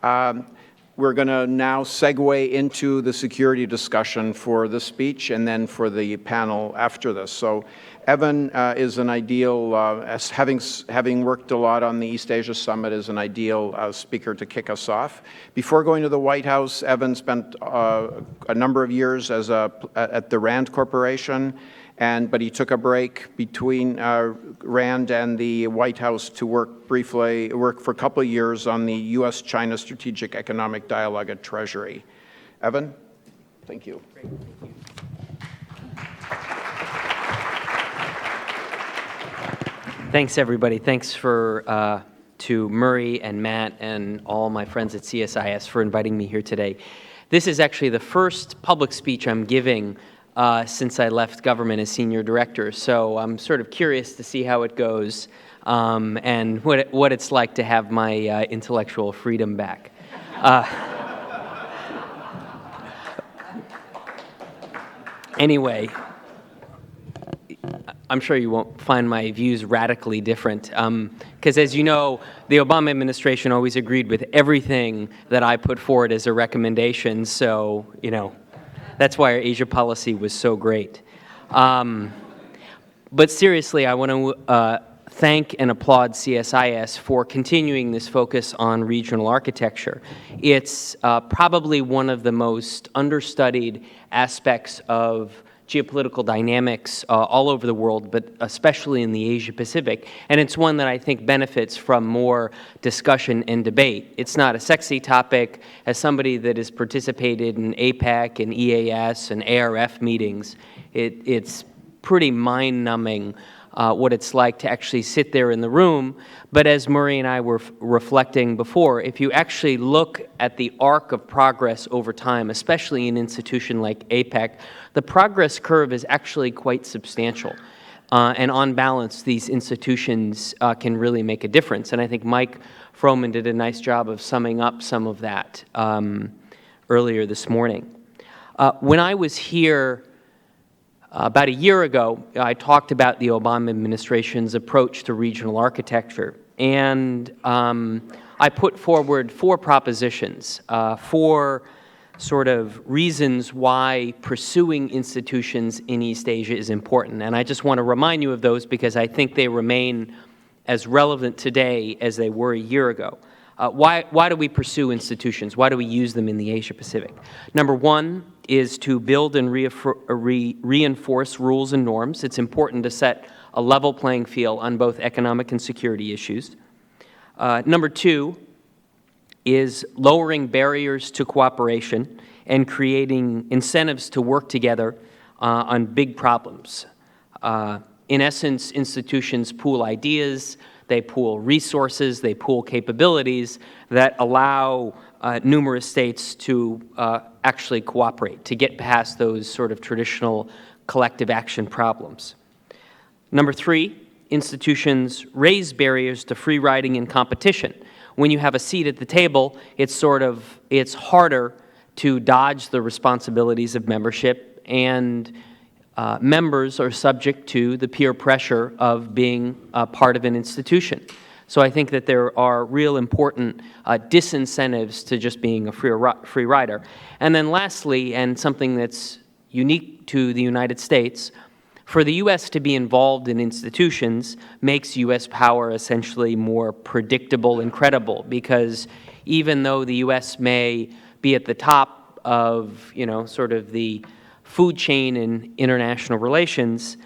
We're going to now segue into the security discussion for the speech and then for the panel after this. So Evan is an ideal, as having worked a lot on the East Asia Summit, is an ideal speaker to kick us off. Before going to the White House, Evan spent a number of years at the RAND Corporation, but he took a break between RAND and the White House to work for a couple of years on the U.S.-China Strategic Economic Dialogue at Treasury. Evan, thank you. Great, thank you. Thanks, everybody. Thanks to Murray and Matt and all my friends at CSIS for inviting me here today. This is actually the first public speech I'm giving since I left government as senior director, so I'm sort of curious to see how it goes and what it's like to have my intellectual freedom back. Anyway, I'm sure you won't find my views radically different, because as you know, the Obama administration always agreed with everything that I put forward as a recommendation, so, you know, that's why our Asia policy was so great. But seriously, I want to thank and applaud CSIS for continuing this focus on regional architecture. It's probably one of the most understudied aspects of geopolitical dynamics all over the world, but especially in the Asia Pacific. And it's one that I think benefits from more discussion and debate. It's not a sexy topic. As somebody that has participated in APEC and EAS and ARF meetings, it's pretty mind-numbing what it's like to actually sit there in the room. But as Murray and I were reflecting before, if you actually look at the arc of progress over time, especially in an institution like APEC, the progress curve is actually quite substantial. And on balance, these institutions can really make a difference. And I think Mike Froman did a nice job of summing up some of that earlier this morning. When I was here about a year ago, I talked about the Obama administration's approach to regional architecture, and I put forward 4 propositions, 4 sort of reasons why pursuing institutions in East Asia is important. And I just want to remind you of those because I think they remain as relevant today as they were a year ago. Why do we pursue institutions? Why do we use them in the Asia Pacific? Number 1 is to build and reinforce rules and norms. It's important to set a level playing field on both economic and security issues. Number 2 is lowering barriers to cooperation and creating incentives to work together on big problems. In essence, institutions pool ideas, they pool resources, they pool capabilities that allow numerous states to actually cooperate, to get past those sort of traditional collective action problems. Number 3, institutions raise barriers to free riding and competition. When you have a seat at the table, it's harder to dodge the responsibilities of membership, and members are subject to the peer pressure of being part of an institution. So I think that there are real important disincentives to just being a free rider. And then lastly, and something that's unique to the United States, for the U.S. to be involved in institutions makes U.S. power essentially more predictable and credible, because even though the U.S. may be at the top of, sort of the food chain in international relations,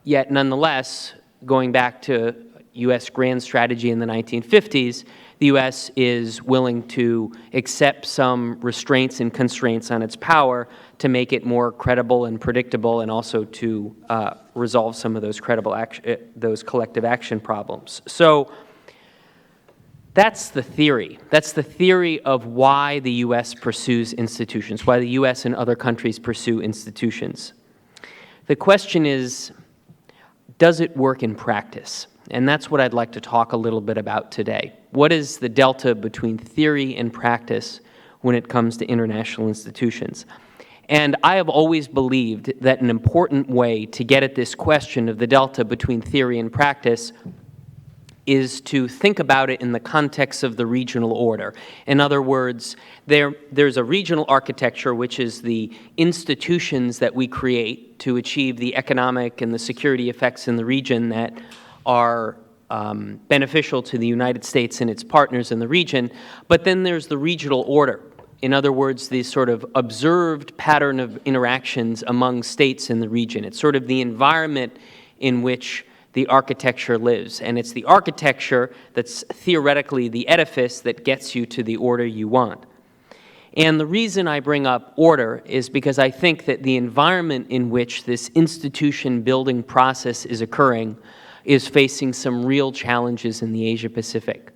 yet nonetheless, going back to U.S. grand strategy in the 1950s, the U.S. is willing to accept some restraints and constraints on its power to make it more credible and predictable, and also to resolve some of those those collective action problems. So that's the theory. That's the theory of why the U.S. pursues institutions, why the U.S. and other countries pursue institutions. The question is, does it work in practice? And that's what I'd like to talk a little bit about today. What is the delta between theory and practice when it comes to international institutions? And I have always believed that an important way to get at this question of the delta between theory and practice is to think about it in the context of the regional order. In other words, there's a regional architecture, which is the institutions that we create to achieve the economic and the security effects in the region that are beneficial to the United States and its partners in the region. But then there's the regional order. In other words, the sort of observed pattern of interactions among states in the region. It's sort of the environment in which the architecture lives. And it's the architecture that's theoretically the edifice that gets you to the order you want. And the reason I bring up order is because I think that the environment in which this institution building process is occurring is facing some real challenges in the Asia Pacific.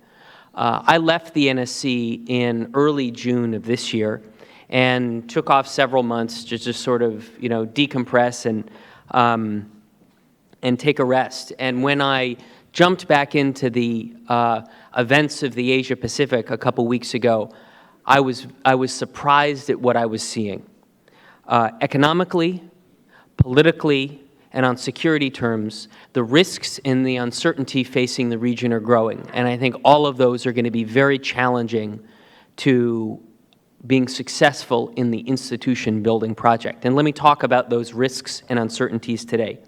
I left the NSC in early June of this year and took off several months to just sort of, decompress and take a rest. And when I jumped back into the events of the Asia Pacific a couple weeks ago, I was surprised at what I was seeing. Economically, politically, and on security terms, the risks and the uncertainty facing the region are growing. And I think all of those are going to be very challenging to being successful in the institution building project. And let me talk about those risks and uncertainties today.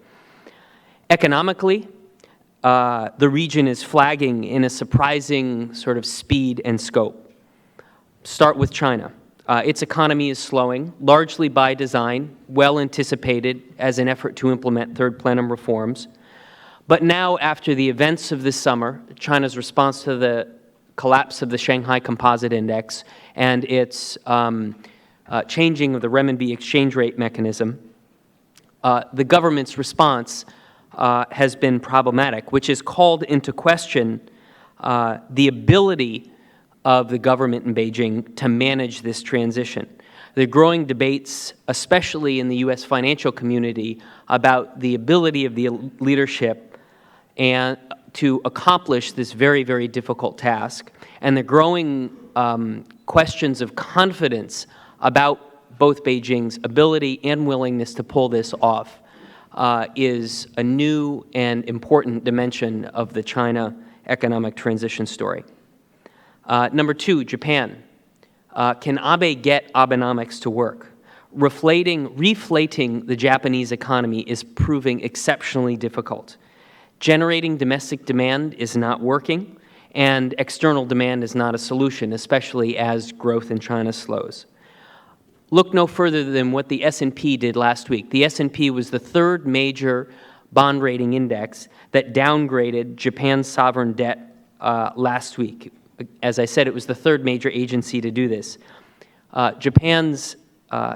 Economically, the region is flagging in a surprising sort of speed and scope. Start with China. Its economy is slowing, largely by design, well anticipated as an effort to implement third plenum reforms. But now, after the events of this summer, China's response to the collapse of the Shanghai Composite Index and its changing of the renminbi exchange rate mechanism, the government's response has been problematic, which has called into question the ability of the government in Beijing to manage this transition. There are growing debates, especially in the U.S. financial community, about the ability of the leadership and to accomplish this very, very difficult task. And the growing questions of confidence about both Beijing's ability and willingness to pull this off is a new and important dimension of the China economic transition story. Number two, Japan. Can Abe get Abenomics to work? Reflating the Japanese economy is proving exceptionally difficult. Generating domestic demand is not working, and external demand is not a solution, especially as growth in China slows. Look no further than what the S&P did last week. The S&P was the third major bond rating index that downgraded Japan's sovereign debt last week. As I said, it was the third major agency to do this. Japan's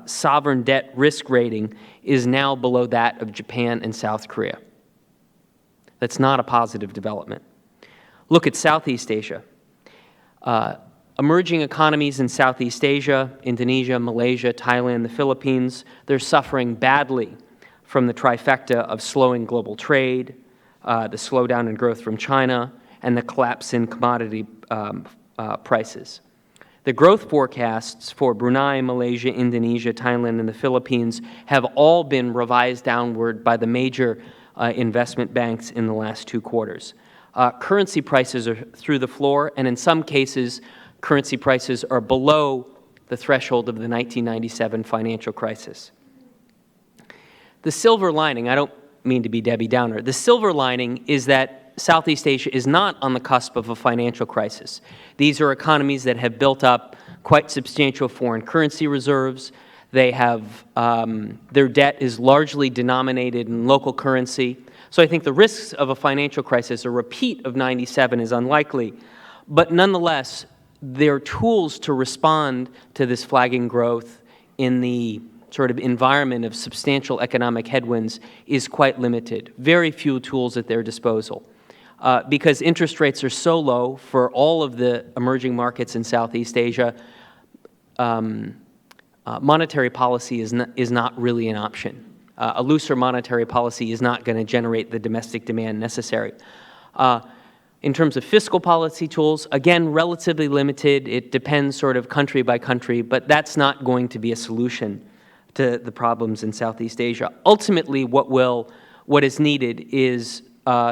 sovereign debt risk rating is now below that of Japan and South Korea. That's not a positive development. Look at Southeast Asia. Emerging economies in Southeast Asia, Indonesia, Malaysia, Thailand, the Philippines, they're suffering badly from the trifecta of slowing global trade, the slowdown in growth from China, and the collapse in commodity prices. The growth forecasts for Brunei, Malaysia, Indonesia, Thailand, and the Philippines have all been revised downward by the major investment banks in the last 2 quarters. Currency prices are through the floor, and in some cases, currency prices are below the threshold of the 1997 financial crisis. The silver lining, I don't mean to be Debbie Downer, the silver lining is that Southeast Asia is not on the cusp of a financial crisis. These are economies that have built up quite substantial foreign currency reserves. They have, their debt is largely denominated in local currency. So I think the risks of a financial crisis, a repeat of 97, is unlikely. But nonetheless, their tools to respond to this flagging growth in the sort of environment of substantial economic headwinds is quite limited. Very few tools at their disposal. Because interest rates are so low for all of the emerging markets in Southeast Asia, monetary policy is not really an option. A looser monetary policy is not going to generate the domestic demand necessary. In terms of fiscal policy tools, again, relatively limited. It depends sort of country by country, but that's not going to be a solution to the problems in Southeast Asia. Ultimately, what is needed is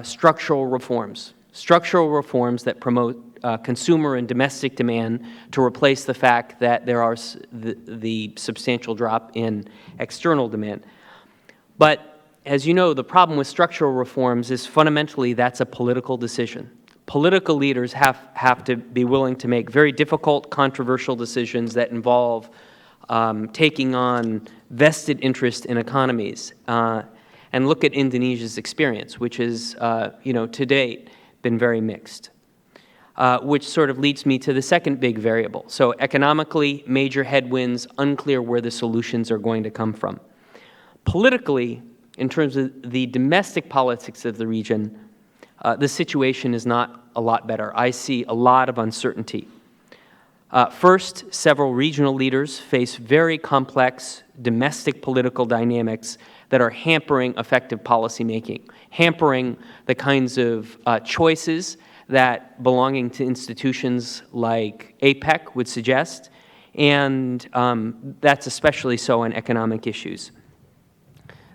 structural reforms. structural reforms that promote consumer and domestic demand to replace the fact that there are the substantial drop in external demand. But as you know, the problem with structural reforms is fundamentally that's a political decision. Political leaders have to be willing to make very difficult, controversial decisions that involve taking on vested interest in economies. And look at Indonesia's experience, which is, to date, been very mixed. Which sort of leads me to the second big variable. So economically, major headwinds, unclear where the solutions are going to come from. Politically, in terms of the domestic politics of the region, the situation is not a lot better. I see a lot of uncertainty. First, several regional leaders face very complex domestic political dynamics that are hampering effective policymaking, hampering the kinds of choices that belonging to institutions like APEC would suggest, and that's especially so on economic issues.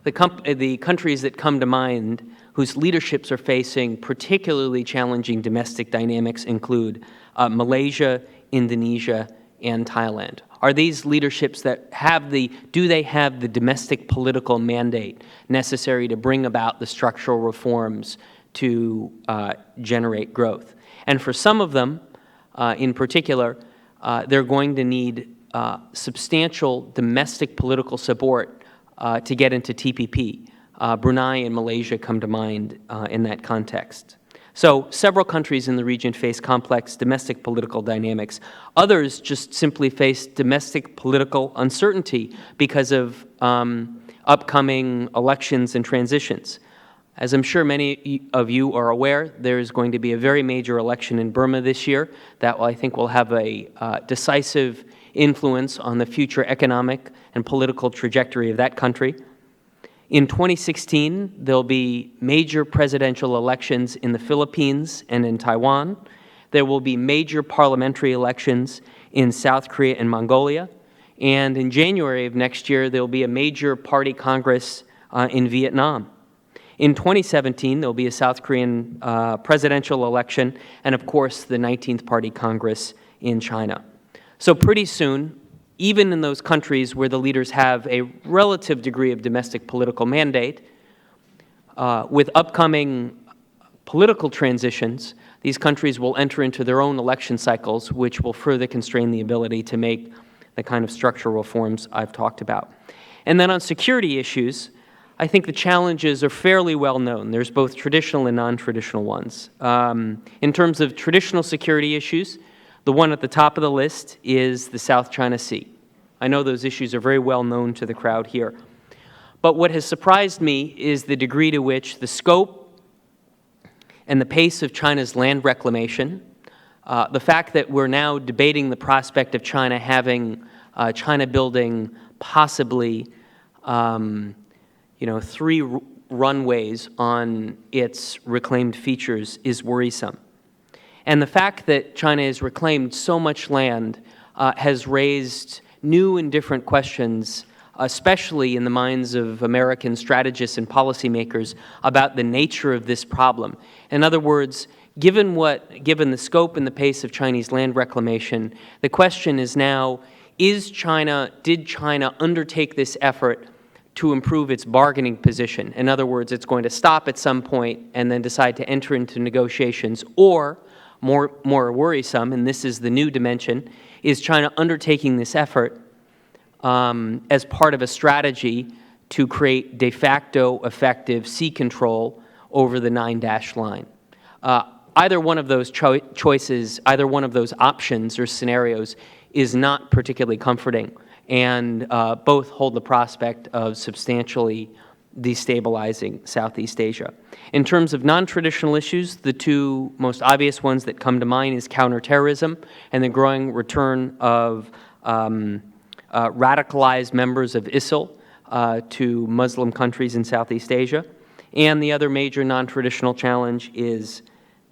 The countries that come to mind whose leaderships are facing particularly challenging domestic dynamics include Malaysia, Indonesia, and Thailand. Are these leaderships that do they have the domestic political mandate necessary to bring about the structural reforms to generate growth? And for some of them, in particular, they're going to need substantial domestic political support to get into TPP. Brunei and Malaysia come to mind in that context. So several countries in the region face complex domestic political dynamics. Others just simply face domestic political uncertainty because of upcoming elections and transitions. As I'm sure many of you are aware, there is going to be a very major election in Burma this year that I think will have a decisive influence on the future economic and political trajectory of that country. In 2016, there'll be major presidential elections in the Philippines and in Taiwan. There will be major parliamentary elections in South Korea and Mongolia. And in January of next year, there'll be a major party congress in Vietnam. In 2017, there'll be a South Korean presidential election, and of course, the 19th Party Congress in China. So pretty soon, even in those countries where the leaders have a relative degree of domestic political mandate, with upcoming political transitions, these countries will enter into their own election cycles, which will further constrain the ability to make the kind of structural reforms I've talked about. And then on security issues, I think the challenges are fairly well known. There's both traditional and non-traditional ones. In terms of traditional security issues, the one at the top of the list is the South China Sea. I know those issues are very well known to the crowd here. But what has surprised me is the degree to which the scope and the pace of China's land reclamation, the fact that we're now debating the prospect of China building possibly 3 runways on its reclaimed features is worrisome. And the fact that China has reclaimed so much land has raised new and different questions, especially in the minds of American strategists and policymakers, about the nature of this problem. In other words, given the scope and the pace of Chinese land reclamation, the question is now, did China undertake this effort to improve its bargaining position? In other words, it's going to stop at some point and then decide to enter into negotiations, or more worrisome, and this is the new dimension, is China undertaking this effort as part of a strategy to create de facto effective sea control over the 9-dash line. Either one of those choices, either one of those options or scenarios is not particularly comforting, and both hold the prospect of substantially destabilizing Southeast Asia. In terms of non-traditional issues, the 2 most obvious ones that come to mind is counterterrorism and the growing return of radicalized members of ISIL to Muslim countries in Southeast Asia. And the other major non-traditional challenge is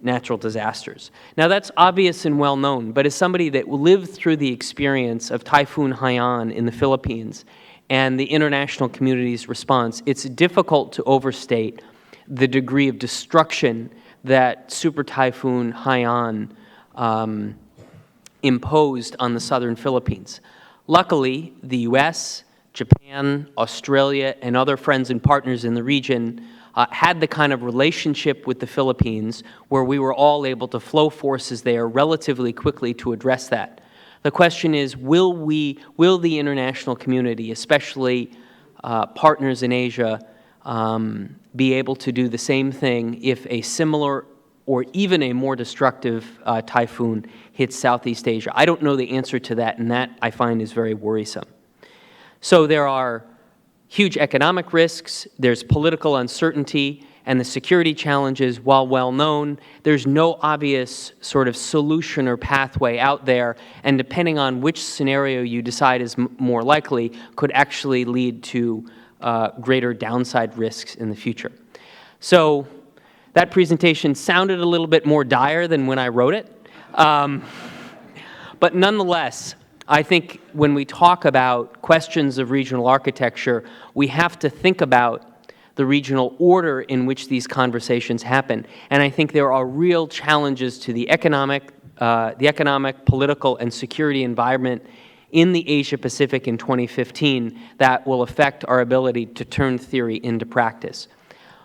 natural disasters. Now, that's obvious and well known, but as somebody that lived through the experience of Typhoon Haiyan in the Philippines and the international community's response, it's difficult to overstate the degree of destruction that Super Typhoon Haiyan imposed on the southern Philippines. Luckily, the U.S., Japan, Australia, and other friends and partners in the region had the kind of relationship with the Philippines where we were all able to flow forces there relatively quickly to address that. The question is, will the international community, especially partners in Asia, be able to do the same thing if a similar or even a more destructive typhoon hits Southeast Asia? I don't know the answer to that, and that I find is very worrisome. So there are huge economic risks, there's political uncertainty, and the security challenges, while well known, there's no obvious sort of solution or pathway out there, and depending on which scenario you decide is more likely, could actually lead to greater downside risks in the future. So that presentation sounded a little bit more dire than when I wrote it, but nonetheless, I think when we talk about questions of regional architecture, we have to think about the regional order in which these conversations happen. And I think there are real challenges to the economic, political, and security environment in the Asia-Pacific in 2015 that will affect our ability to turn theory into practice.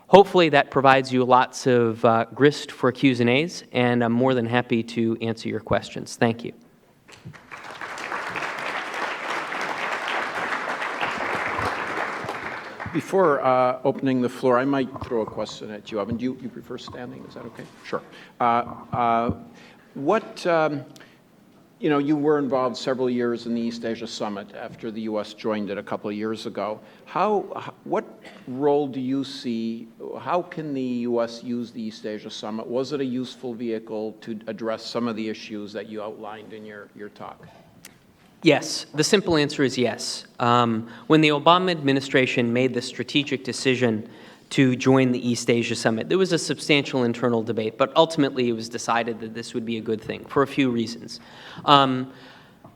Hopefully that provides you lots of grist for Q's and A's, and I'm more than happy to answer your questions. Thank you. Before opening the floor, I might throw a question at you, Evan. Do you prefer standing? Is that okay? Sure. You were involved several years in the East Asia Summit after the U.S. joined it a couple of years ago. What role do you see? How can the U.S. use the East Asia Summit? Was it a useful vehicle to address some of the issues that you outlined in your talk? Yes. The simple answer is yes. When the Obama administration made the strategic decision to join the East Asia Summit, there was a substantial internal debate, but ultimately it was decided that this would be a good thing for a few reasons.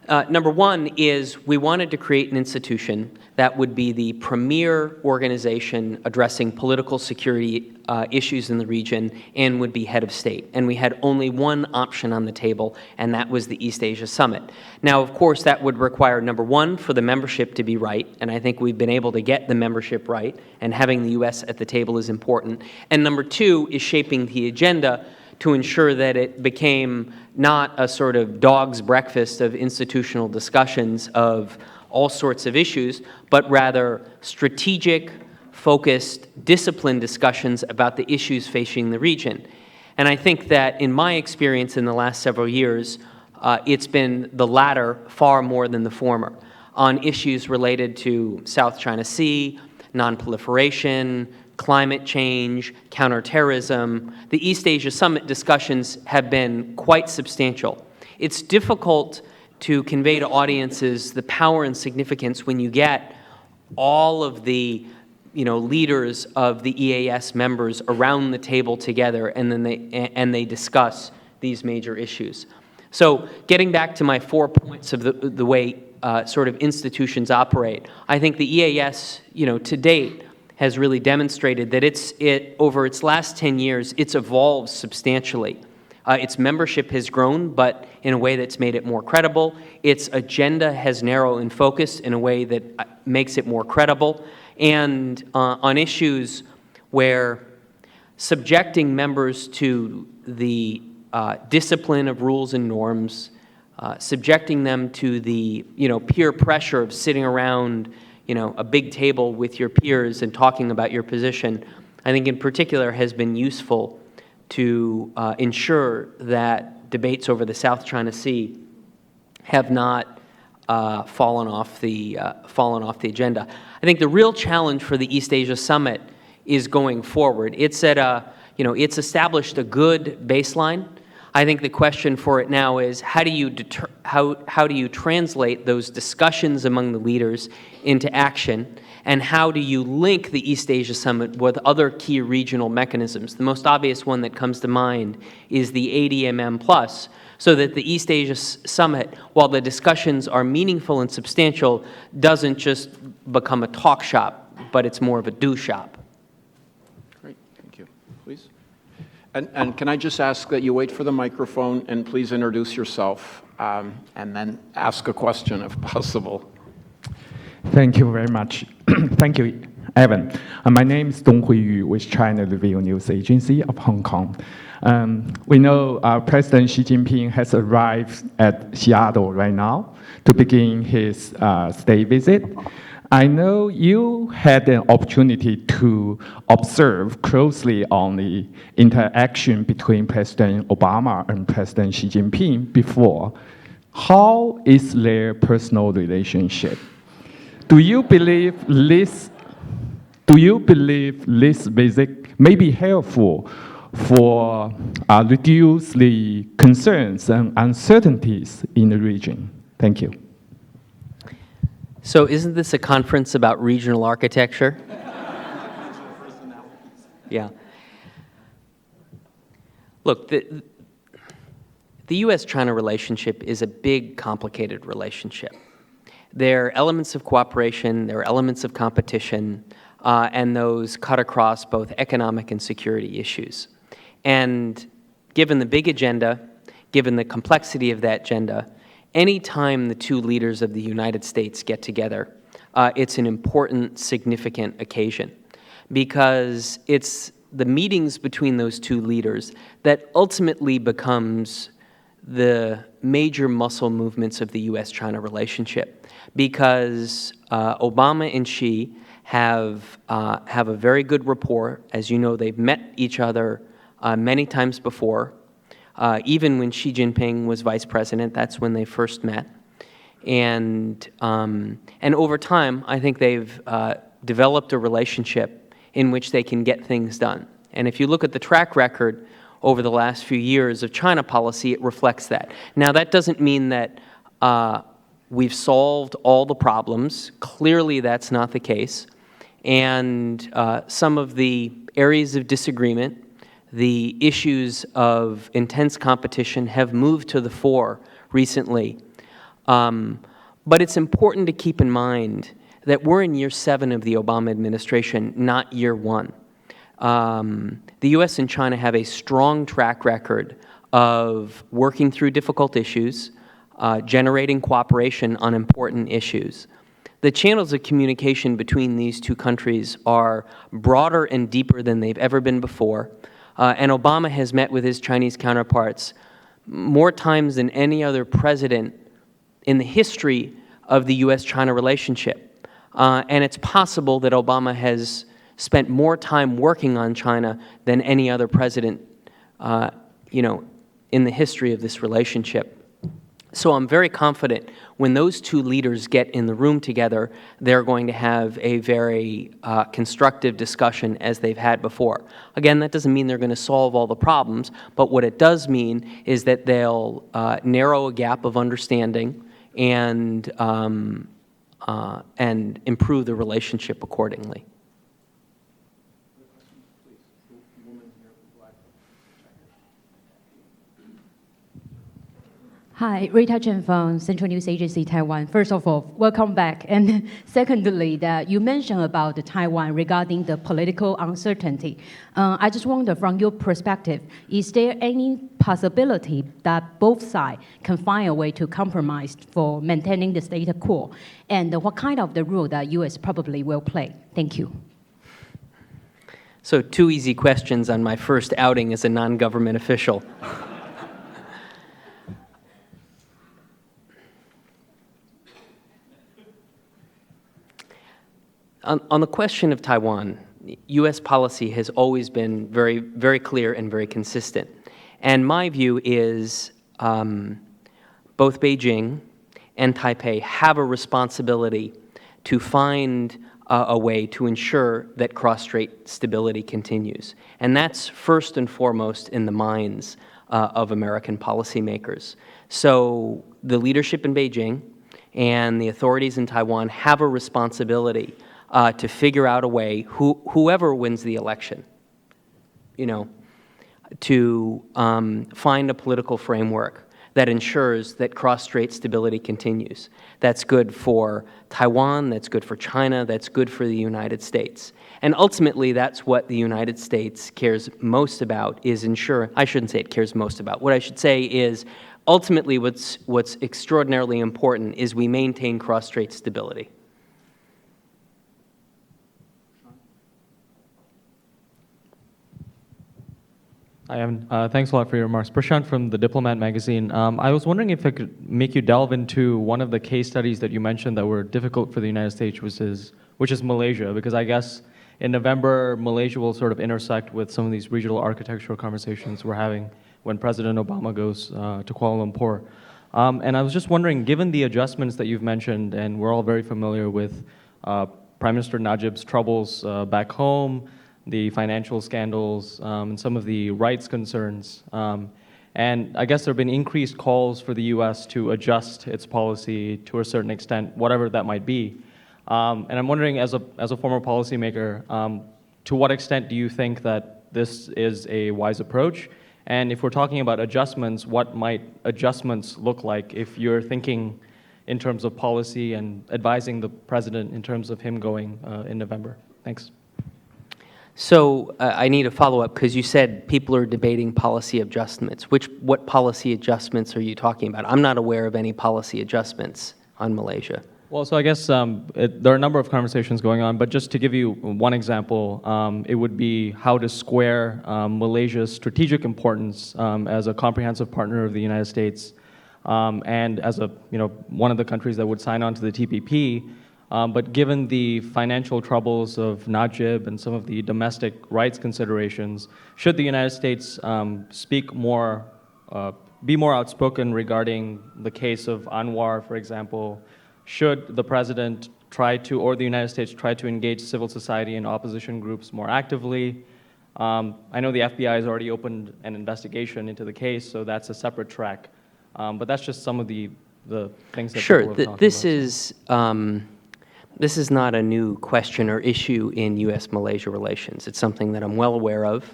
Number one is we wanted to create an institution that would be the premier organization addressing political security issues in the region and would be head of state. And we had only one option on the table, and that was the East Asia Summit. Now, of course, that would require, number one, for the membership to be right, and I think we've been able to get the membership right, and having the U.S. at the table is important. And number two is shaping the agenda to ensure that it became not a sort of dog's breakfast of institutional discussions of all sorts of issues, but rather strategic, focused, disciplined discussions about the issues facing the region. And I think that in my experience in the last several years, it's been the latter far more than the former on issues related to South China Sea, nonproliferation, climate change, counterterrorism. The East Asia Summit discussions have been quite substantial. It's difficult to convey to audiences the power and significance when you get all of the leaders of the EAS members around the table together, and then they discuss these major issues. So getting back to my 4 points of the way sort of institutions operate, I think the EAS, to date, has really demonstrated that over its last 10 years, it's evolved substantially. Its membership has grown, but in a way that's made it more credible. Its agenda has narrowed in focus in a way that makes it more credible. And on issues where subjecting members to the discipline of rules and norms, subjecting them to the peer pressure of sitting around a big table with your peers and talking about your position, I think in particular has been useful to ensure that debates over the South China Sea have not fallen off the agenda. I think the real challenge for the East Asia Summit is going forward. It's it's established a good baseline. I think the question for it now is how do you translate those discussions among the leaders into action, and how do you link the East Asia Summit with other key regional mechanisms? The most obvious one that comes to mind is the ADMM+, so that the East Asia Summit, while the discussions are meaningful and substantial, doesn't just become a talk shop, but it's more of a do shop. Great, thank you. Please. And can I just ask that you wait for the microphone and please introduce yourself and then ask a question if possible. Thank you very much. Thank you, Evan. My name is Donghui Yu with China Review News Agency of Hong Kong. We know President Xi Jinping has arrived at Seattle right now to begin his state visit. I know you had an opportunity to observe closely on the interaction between President Obama and President Xi Jinping before. How is their personal relationship? Do you believe this visit may be helpful for reduce the concerns and uncertainties in the region? Thank you. So isn't this a conference about regional architecture? Yeah. Look, the U.S.-China relationship is a big, complicated relationship. There are elements of cooperation, there are elements of competition, and those cut across both economic and security issues. And given the big agenda, given the complexity of that agenda, any time the two leaders of the United States get together, it's an important, significant occasion because it's the meetings between those two leaders that ultimately becomes the major muscle movements of the U.S.-China relationship because Obama and Xi have a very good rapport. As you know, they've met each other many times before. Even when Xi Jinping was vice president, that's when they first met. And over time, I think they've developed a relationship in which they can get things done. And if you look at the track record over the last few years of China policy, it reflects that. Now, that doesn't mean that we've solved all the problems. Clearly, that's not the case. And some of the areas of disagreement, the issues of intense competition have moved to the fore recently. But it's important to keep in mind that we're in year 7 of the Obama administration, not year 1. The U.S. and China have a strong track record of working through difficult issues, generating cooperation on important issues. The channels of communication between these two countries are broader and deeper than they've ever been before. And Obama has met with his Chinese counterparts more times than any other president in the history of the U.S.-China relationship. And it's possible that Obama has spent more time working on China than any other president, in the history of this relationship. So I'm very confident when those two leaders get in the room together, they're going to have a very constructive discussion as they've had before. Again, that doesn't mean they're going to solve all the problems, but what it does mean is that they'll narrow a gap of understanding and improve the relationship accordingly. Hi, Rita Chen from Central News Agency, Taiwan. First of all, welcome back. And secondly, that you mentioned about the Taiwan regarding the political uncertainty. I just wonder, from your perspective, is there any possibility that both sides can find a way to compromise for maintaining the status quo? And what kind of the role that U.S. probably will play? Thank you. So 2 easy questions on my first outing as a non-government official. On the question of Taiwan, U.S. policy has always been very, very clear and very consistent. And my view is both Beijing and Taipei have a responsibility to find a way to ensure that cross-strait stability continues. And that's first and foremost in the minds of American policymakers. So the leadership in Beijing and the authorities in Taiwan have a responsibility to figure out a way, whoever wins the election, to find a political framework that ensures that cross-strait stability continues. That's good for Taiwan, that's good for China, that's good for the United States. And ultimately, that's what the United States cares most about, is ensuring, I shouldn't say it cares most about, what I should say is ultimately what's extraordinarily important is we maintain cross-strait stability. Hi, Evan. Thanks a lot for your remarks. Prashant from The Diplomat magazine. I was wondering if I could make you delve into one of the case studies that you mentioned that were difficult for the United States, which is Malaysia, because I guess in November, Malaysia will sort of intersect with some of these regional architectural conversations we're having when President Obama goes to Kuala Lumpur. And I was just wondering, given the adjustments that you've mentioned, and we're all very familiar with Prime Minister Najib's troubles back home, the financial scandals, and some of the rights concerns. And I guess there have been increased calls for the U.S. to adjust its policy to a certain extent, whatever that might be. And I'm wondering, as a former policymaker, to what extent do you think that this is a wise approach? And if we're talking about adjustments, what might adjustments look like if you're thinking in terms of policy and advising the president in terms of him going in November? Thanks. So I need a follow-up because you said people are debating policy adjustments. What policy adjustments are you talking about? I'm not aware of any policy adjustments on Malaysia. Well, so I guess there are a number of conversations going on, but just to give you one example, it would be how to square Malaysia's strategic importance as a comprehensive partner of the United States and as one of the countries that would sign on to the TPP. But given the financial troubles of Najib and some of the domestic rights considerations, should the United States be more outspoken regarding the case of Anwar, for example? Should the president or the United States try to engage civil society and opposition groups more actively? I know the FBI has already opened an investigation into the case, so that's a separate track. But that's just some of the things that people have talked about. This is not a new question or issue in U.S.-Malaysia relations. It's something that I'm well aware of.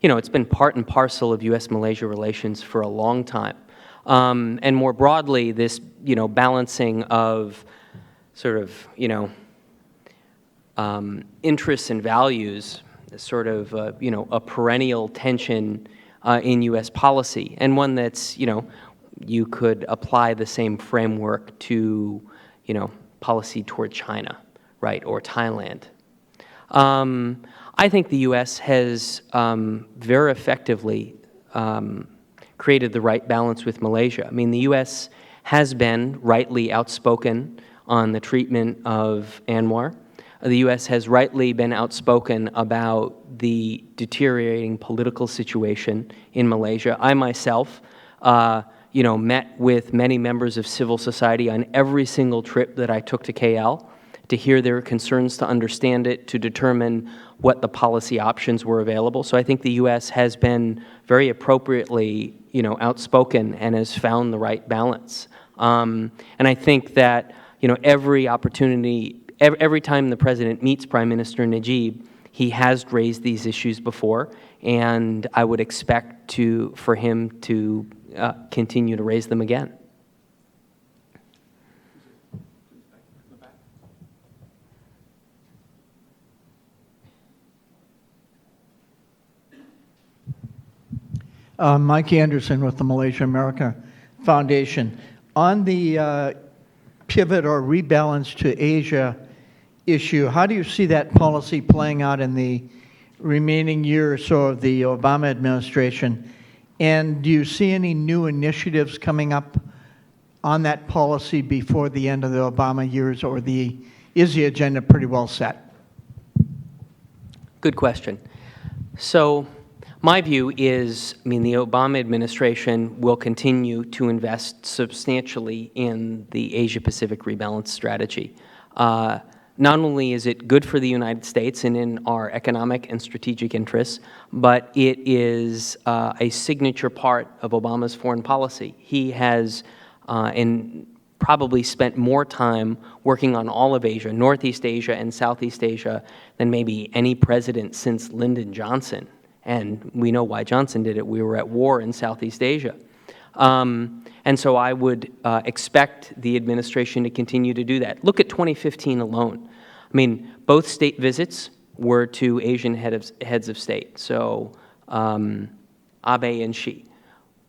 It's been part and parcel of U.S.-Malaysia relations for a long time. And more broadly, this, balancing of sort of, interests and values, sort of, a perennial tension in U.S. policy, and one that's, you could apply the same framework to, policy toward China, right, or Thailand. I think the U.S. has very effectively created the right balance with Malaysia. I mean, the U.S. has been rightly outspoken on the treatment of Anwar. The U.S. has rightly been outspoken about the deteriorating political situation in Malaysia. I myself, met with many members of civil society on every single trip that I took to KL to hear their concerns, to understand it, to determine what the policy options were available. So I think the U.S. has been very appropriately, outspoken and has found the right balance. And I think that, every opportunity, every time the president meets Prime Minister Najib, he has raised these issues before, and I would expect for him to continue to raise them again. Mike Anderson with the Malaysia America Foundation. On the pivot or rebalance to Asia issue, how do you see that policy playing out in the remaining year or so of the Obama administration? And do you see any new initiatives coming up on that policy before the end of the Obama years, or is the agenda pretty well set? Good question. So my view is, the Obama administration will continue to invest substantially in the Asia-Pacific rebalance strategy. Not only is it good for the United States and in our economic and strategic interests, but it is a signature part of Obama's foreign policy. He has probably spent more time working on all of Asia, Northeast Asia and Southeast Asia, than maybe any president since Lyndon Johnson. And we know why Johnson did it. We were at war in Southeast Asia. And so I would expect the administration to continue to do that. Look at 2015 alone. I mean, both state visits were to Asian heads of state, so Abe and Xi.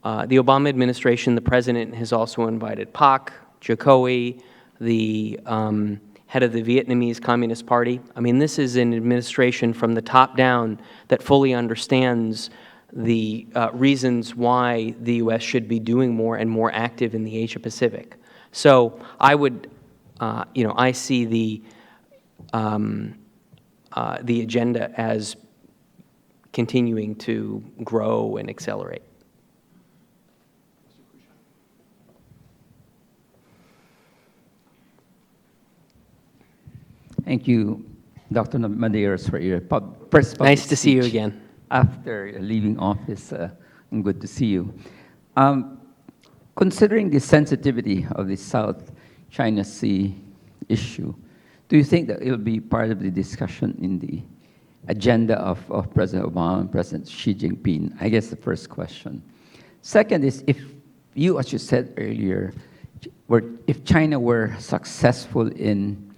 The Obama administration, the president has also invited Pak, Jokowi, the head of the Vietnamese Communist Party. I mean, this is an administration from the top down that fully understands the reasons why the U.S. should be doing more and more active in the Asia Pacific. So I would, I see the agenda as continuing to grow and accelerate. Thank you, Dr. Madeiros, for your first public Nice to see you speech again. after leaving office. Good to see you. Considering the sensitivity of the South China Sea issue, do you think that it will be part of the discussion in the agenda of President Obama and President Xi Jinping? I guess the first question. Second is, if you, as you said earlier, if China were successful in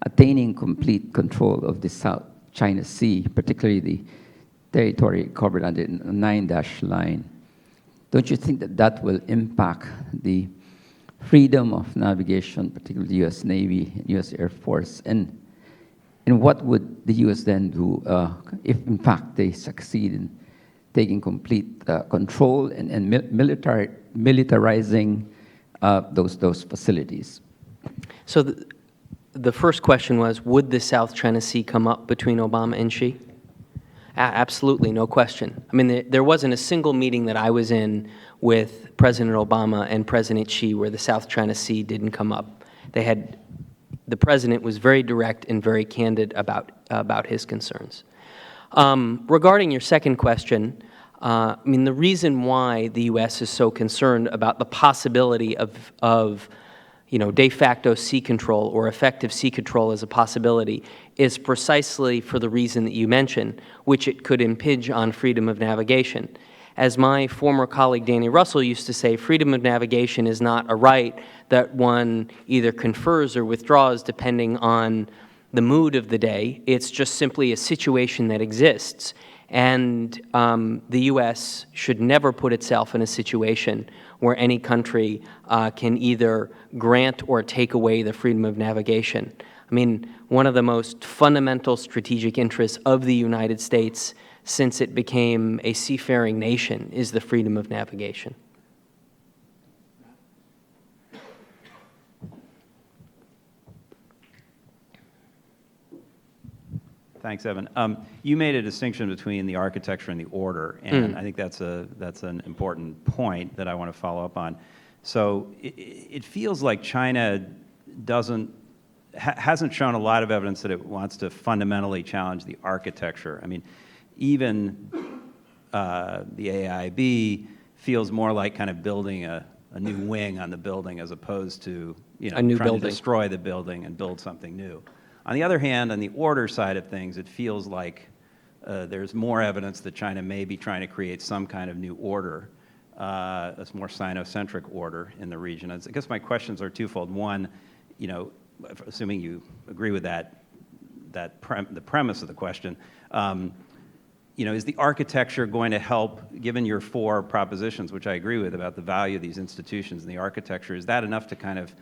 attaining complete control of the South China Sea, particularly the territory covered under the 9-dash line, don't you think that that will impact the freedom of navigation, particularly the U.S. Navy, U.S. Air Force, and what would the U.S. then do if, in fact, they succeed in taking complete control and militarizing those facilities? So the first question was, would the South China Sea come up between Obama and Xi? Absolutely, no question. I mean, there wasn't a single meeting that I was in with President Obama and President Xi where the South China Sea didn't come up. The president was very direct and very candid about his concerns. Regarding your second question, I mean, the reason why the U.S. is so concerned about the possibility of de facto sea control or effective sea control as a possibility is precisely for the reason that you mentioned, which it could impinge on freedom of navigation. As my former colleague Danny Russell used to say, freedom of navigation is not a right that one either confers or withdraws depending on the mood of the day. It's just simply a situation that exists. And the U.S. should never put itself in a situation where any country can either grant or take away the freedom of navigation. I mean, one of the most fundamental strategic interests of the United States since it became a seafaring nation is the freedom of navigation. Thanks, Evan. You made a distinction between the architecture and the order, and I think that's an important point that I want to follow up on. So it feels like China hasn't shown a lot of evidence that it wants to fundamentally challenge the architecture. I mean, even the AIIB feels more like kind of building a new wing on the building as opposed to trying to destroy the building and build something new. On the other hand, on the order side of things, it feels like there's more evidence that China may be trying to create some kind of new order, a more Sino-centric order in the region. I guess my questions are twofold. One, assuming you agree with the premise of the question, is the architecture going to help, given your 4 propositions, which I agree with about the value of these institutions and the architecture, is that enough to kind of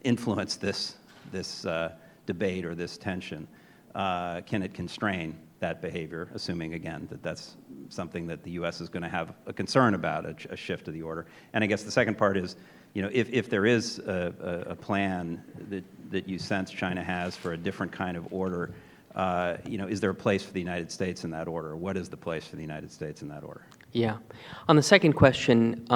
influence this debate or this tension? Can it constrain that behavior, assuming, again, that that's something that the U.S. is going to have a concern about, a shift to the order? And I guess the second part is, if there is a plan that you sense China has for a different kind of order, is there a place for the United States in that order? What is the place for the United States in that order? Yeah. On the second question,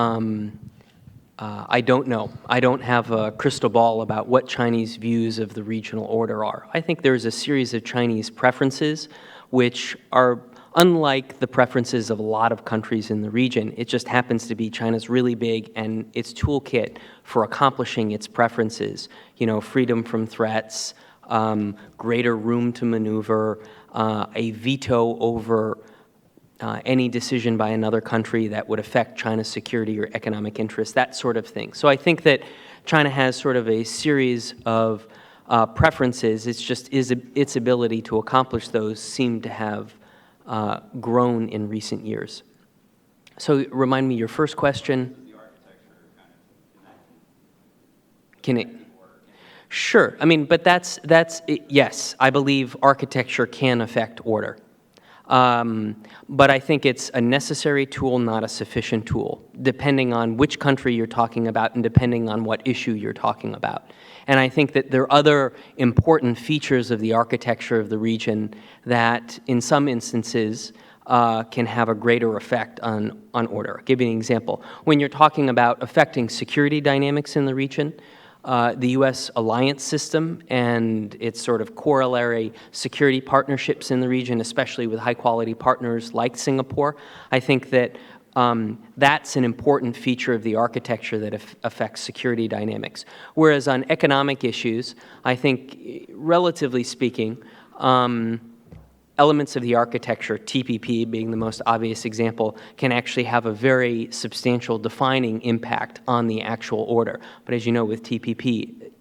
I don't know. I don't have a crystal ball about what Chinese views of the regional order are. I think there's a series of Chinese preferences which are unlike the preferences of a lot of countries in the region. It just happens to be China's really big, and its toolkit for accomplishing its preferences, freedom from threats, greater room to maneuver, a veto over any decision by another country that would affect China's security or economic interests, that sort of thing. So I think that China has sort of a series of preferences. It's just its ability to accomplish those seem to have grown in recent years. So remind me your first question. Can it? Sure. I mean, but that's yes, I believe architecture can affect order. But I think it's a necessary tool, not a sufficient tool, depending on which country you're talking about and depending on what issue you're talking about. And I think that there are other important features of the architecture of the region that, in some instances, can have a greater effect on order. I'll give you an example. When you're talking about affecting security dynamics in the region, the U.S. alliance system and its sort of corollary security partnerships in the region, especially with high-quality partners like Singapore, I think that that's an important feature of the architecture that affects security dynamics. Whereas on economic issues, I think, relatively speaking, elements of the architecture, TPP being the most obvious example, can actually have a very substantial defining impact on the actual order. But as you know, with TPP,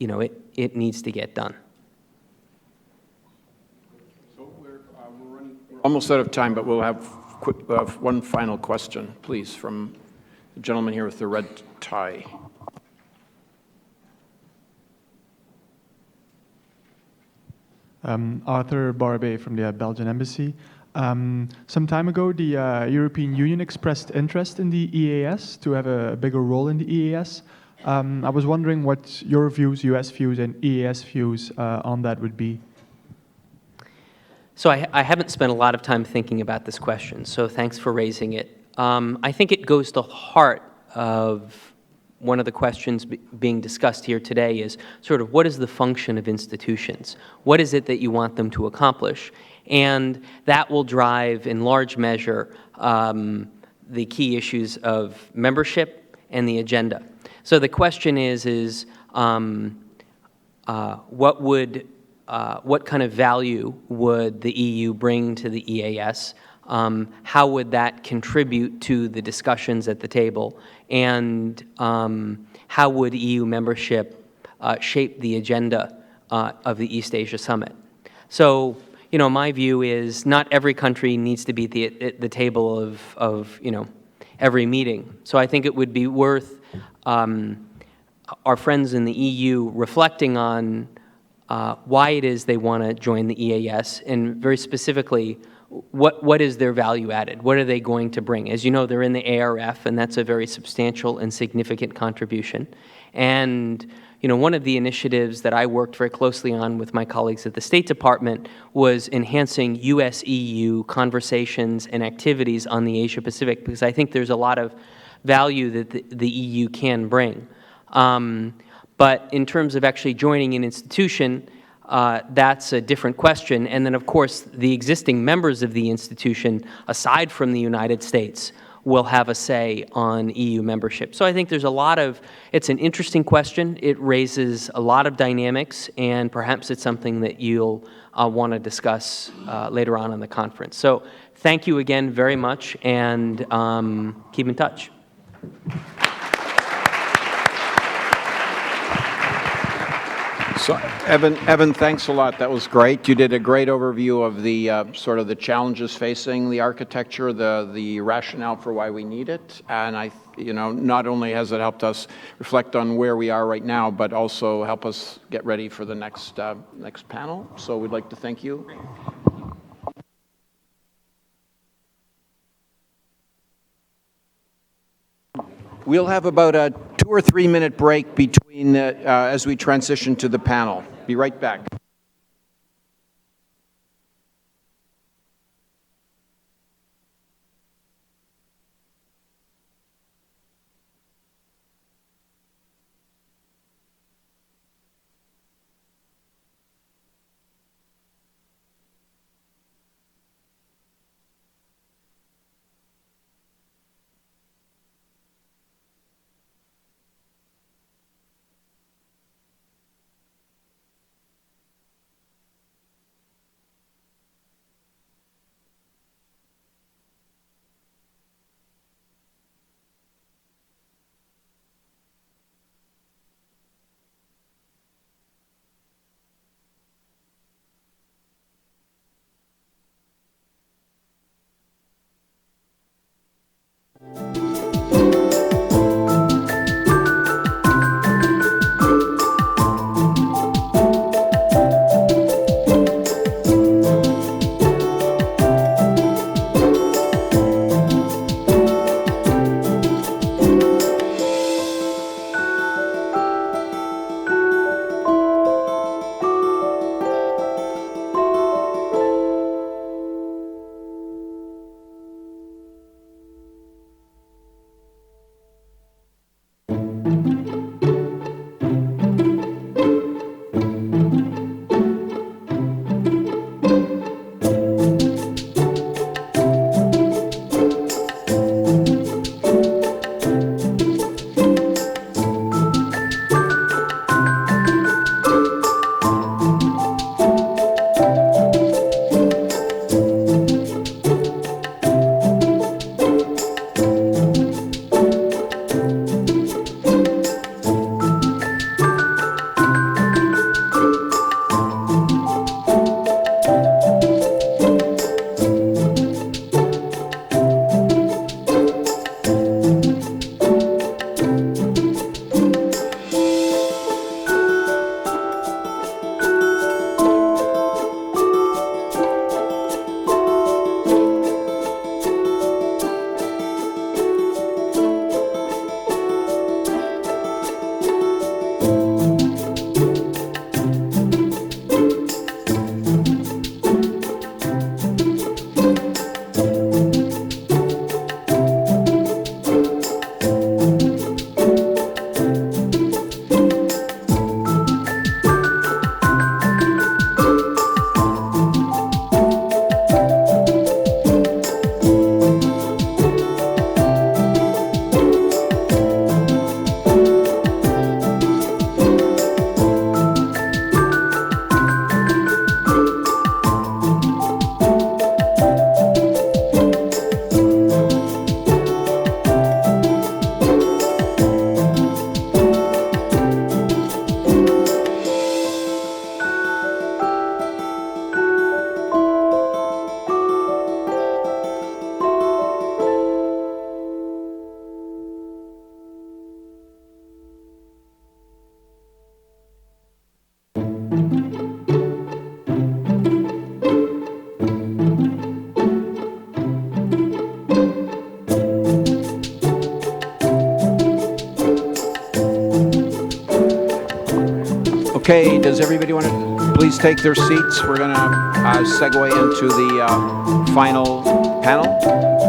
it needs to get done. So we're almost out of time, but we'll have one final question, please, from the gentleman here with the red tie. Arthur Barbet from the Belgian Embassy. Some time ago, the European Union expressed interest in the EAS to have a bigger role in the EAS. I was wondering what your views, US views, and EAS views on that would be. So I haven't spent a lot of time thinking about this question, so thanks for raising it. I think it goes to the heart of one of the questions being discussed here today is sort of what is the function of institutions? What is it that you want them to accomplish? And that will drive, in large measure, the key issues of membership and the agenda. So the question is what kind of value would the EU bring to the EAS? How would that contribute to the discussions at the table? And how would EU membership shape the agenda of the East Asia Summit? So, my view is not every country needs to be at the table of every meeting. So I think it would be worth our friends in the EU reflecting on why it is they want to join the EAS, and very specifically, what is their value added? What are they going to bring? As you know, they're in the ARF, and that's a very substantial and significant contribution. And one of the initiatives that I worked very closely on with my colleagues at the State Department was enhancing US-EU conversations and activities on the Asia-Pacific, because I think there's a lot of value that the EU can bring. But in terms of actually joining an institution, that's a different question. And then, of course, the existing members of the institution, aside from the United States, will have a say on EU membership. So I think there's it's an interesting question. It raises a lot of dynamics, and perhaps it's something that you'll want to discuss later on in the conference. So thank you again very much, and keep in touch. So, Evan, thanks a lot. That was great. You did a great overview of the sort of the challenges facing the architecture, the rationale for why we need it, and not only has it helped us reflect on where we are right now, but also help us get ready for the next panel. So we'd like to thank you. We'll have about a 2 or 3 minute break between as we transition to the panel. Be right back. Okay, does everybody want to please take their seats? We're going to segue into the final panel.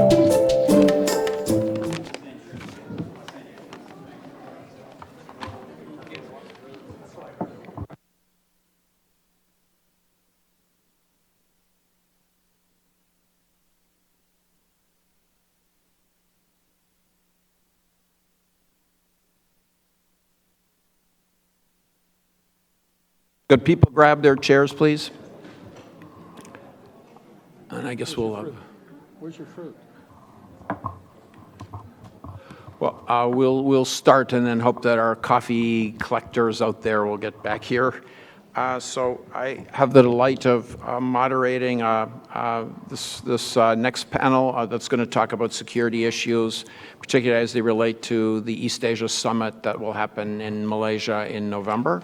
Could people grab their chairs, please? And I guess we'll... Where's your fruit? Well, we'll start and then hope that our coffee collectors out there will get back here. So I have the delight of moderating this next panel that's going to talk about security issues, particularly as they relate to the East Asia Summit that will happen in Malaysia in November.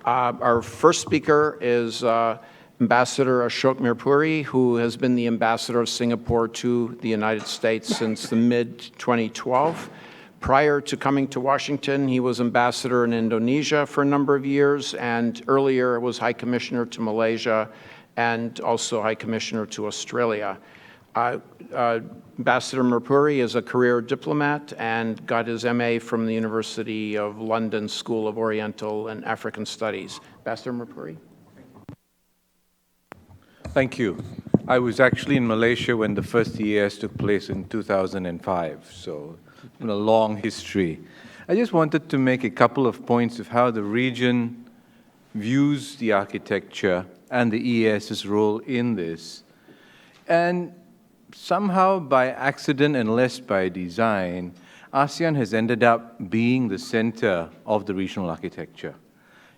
Our first speaker is Ambassador Ashok Mirpuri, who has been the ambassador of Singapore to the United States since the mid-2012. Prior to coming to Washington, he was ambassador in Indonesia for a number of years, and earlier was High Commissioner to Malaysia and also High Commissioner to Australia. Ambassador Mirpuri is a career diplomat and got his MA from the University of London School of Oriental and African Studies. Ambassador Mirpuri. Thank you. I was actually in Malaysia when the first EAS took place in 2005, so it's been a long history. I just wanted to make a couple of points of how the region views the architecture and the EAS's role in this. And somehow by accident and less by design, ASEAN has ended up being the center of the regional architecture.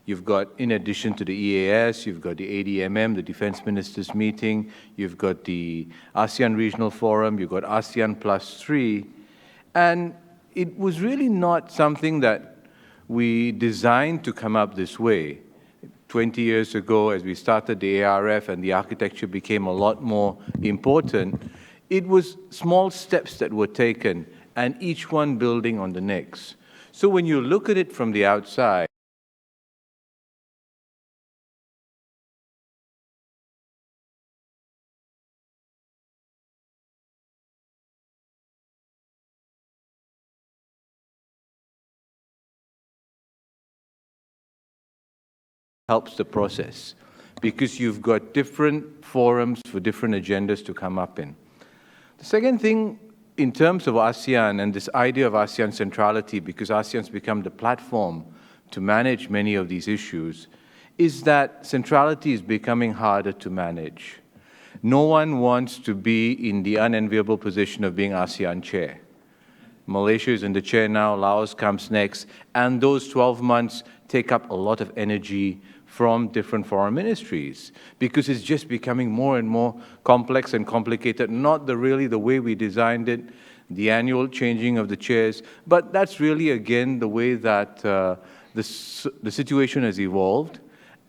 You've got, in addition to the EAS, you've got the ADMM, the Defense Ministers Meeting, you've got the ASEAN Regional Forum, you've got ASEAN +3, and it was really not something that we designed to come up this way. 20 years ago, as we started the ARF and the architecture became a lot more important, it was small steps that were taken, and each one building on the next. So when you look at it from the outside, helps the process, because you've got different forums for different agendas to come up in. The second thing, in terms of ASEAN and this idea of ASEAN centrality, because ASEAN's become the platform to manage many of these issues, is that centrality is becoming harder to manage. No one wants to be in the unenviable position of being ASEAN chair. Malaysia is in the chair now, Laos comes next, and those 12 months take up a lot of energy from different foreign ministries, because it's just becoming more and more complex and complicated, not really the way we designed it, the annual changing of the chairs, but that's really, again, the way that the situation has evolved.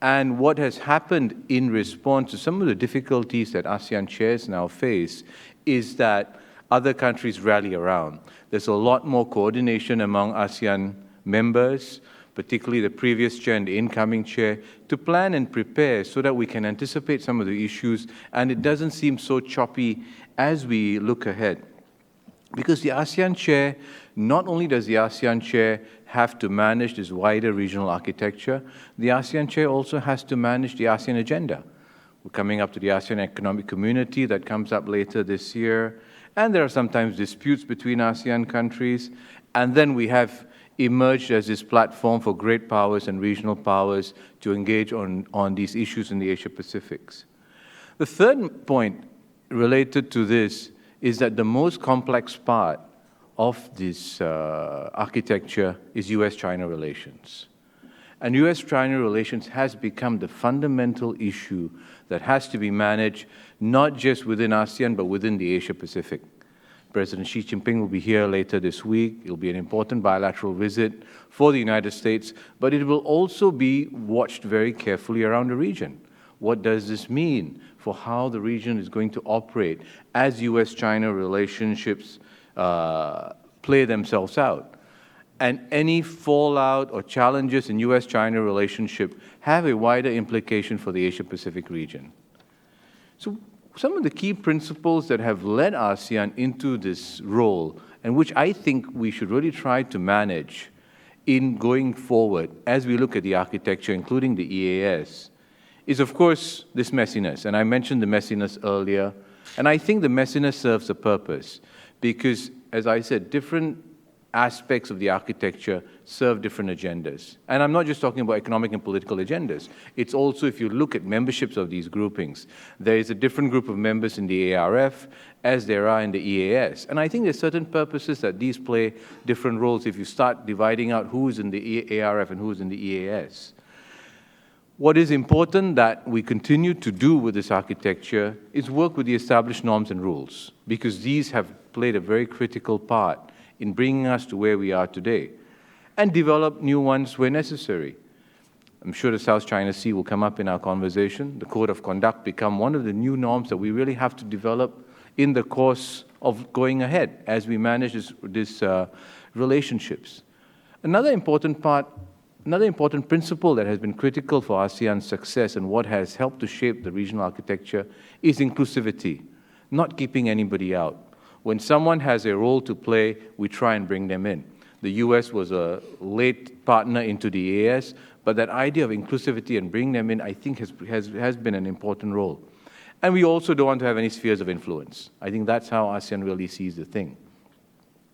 And what has happened in response to some of the difficulties that ASEAN chairs now face is that other countries rally around. There's a lot more coordination among ASEAN members, particularly the previous chair and the incoming chair, to plan and prepare so that we can anticipate some of the issues, and it doesn't seem so choppy as we look ahead. Because the ASEAN chair, not only does the ASEAN chair have to manage this wider regional architecture, the ASEAN chair also has to manage the ASEAN agenda. We're coming up to the ASEAN Economic Community that comes up later this year, and there are sometimes disputes between ASEAN countries, and then we have emerged as this platform for great powers and regional powers to engage on these issues in the Asia-Pacifics. The third point related to this is that the most complex part of this architecture is US-China relations. And US-China relations has become the fundamental issue that has to be managed not just within ASEAN, but within the Asia-Pacific. President Xi Jinping will be here later this week. It will be an important bilateral visit for the United States, but it will also be watched very carefully around the region. What does this mean for how the region is going to operate as US-China relationships play themselves out? and any fallout or challenges in US-China relationship have a wider implication for the Asia-Pacific region. So some of the key principles that have led ASEAN into this role, and which I think we should really try to manage in going forward as we look at the architecture, including the EAS, is of course this messiness. And I mentioned the messiness earlier, and I think the messiness serves a purpose because, as I said, different aspects of the architecture serve different agendas. And I'm not just talking about economic and political agendas. It's also, if you look at memberships of these groupings, there is a different group of members in the ARF as there are in the EAS. And I think there's certain purposes that these play different roles if you start dividing out who's in the ARF and who's in the EAS. What is important that we continue to do with this architecture is work with the established norms and rules, because these have played a very critical part in bringing us to where we are today, and develop new ones where necessary. I'm sure the South China Sea will come up in our conversation. The Code of Conduct become one of the new norms that we really have to develop in the course of going ahead as we manage this relationships. Another important principle that has been critical for ASEAN's success and what has helped to shape the regional architecture is inclusivity, not keeping anybody out. When someone has a role to play, we try and bring them in. The US was a late partner into the EAS, but that idea of inclusivity and bringing them in, I think, has been an important role. And we also don't want to have any spheres of influence. I think that's how ASEAN really sees the thing.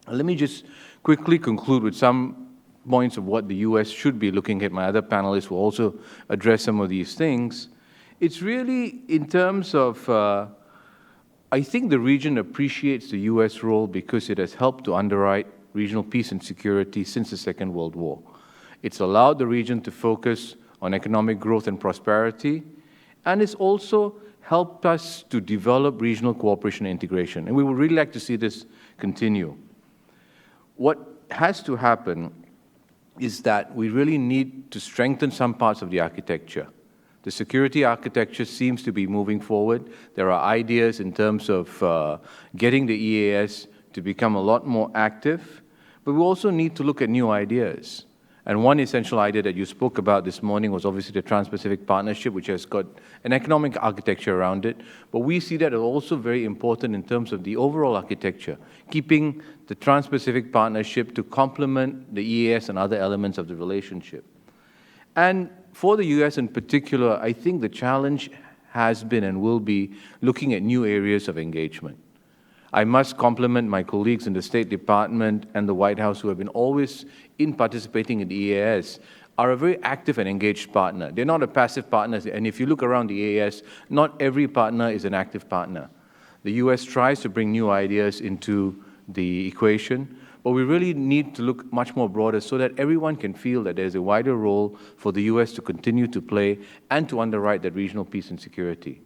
Let me just quickly conclude with some points of what the US should be looking at. My other panelists will also address some of these things. It's really in terms of I think the region appreciates the US role because it has helped to underwrite regional peace and security since the Second World War. It's allowed the region to focus on economic growth and prosperity, and it's also helped us to develop regional cooperation and integration. And we would really like to see this continue. What has to happen is that we really need to strengthen some parts of the architecture. The security architecture seems to be moving forward. There are ideas in terms of getting the EAS to become a lot more active, but we also need to look at new ideas. And one essential idea that you spoke about this morning was obviously the Trans-Pacific Partnership, which has got an economic architecture around it, but we see that as also very important in terms of the overall architecture, keeping the Trans-Pacific Partnership to complement the EAS and other elements of the relationship. And for the US in particular, I think the challenge has been and will be looking at new areas of engagement. I must compliment my colleagues in the State Department and the White House who have been always in participating in the EAS, are a very active and engaged partner. They're not a passive partner, and if you look around the EAS, not every partner is an active partner. The US tries to bring new ideas into the equation, but we really need to look much more broader so that everyone can feel that there's a wider role for the US to continue to play and to underwrite that regional peace and security.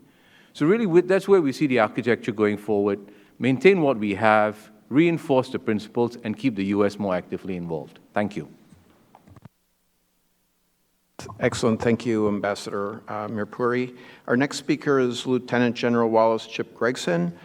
So really, that's where we see the architecture going forward, maintain what we have, reinforce the principles, and keep the US more actively involved. Thank you. Excellent. Thank you, Ambassador Mirpuri. Our next speaker is Lieutenant General Wallace Chip Gregson,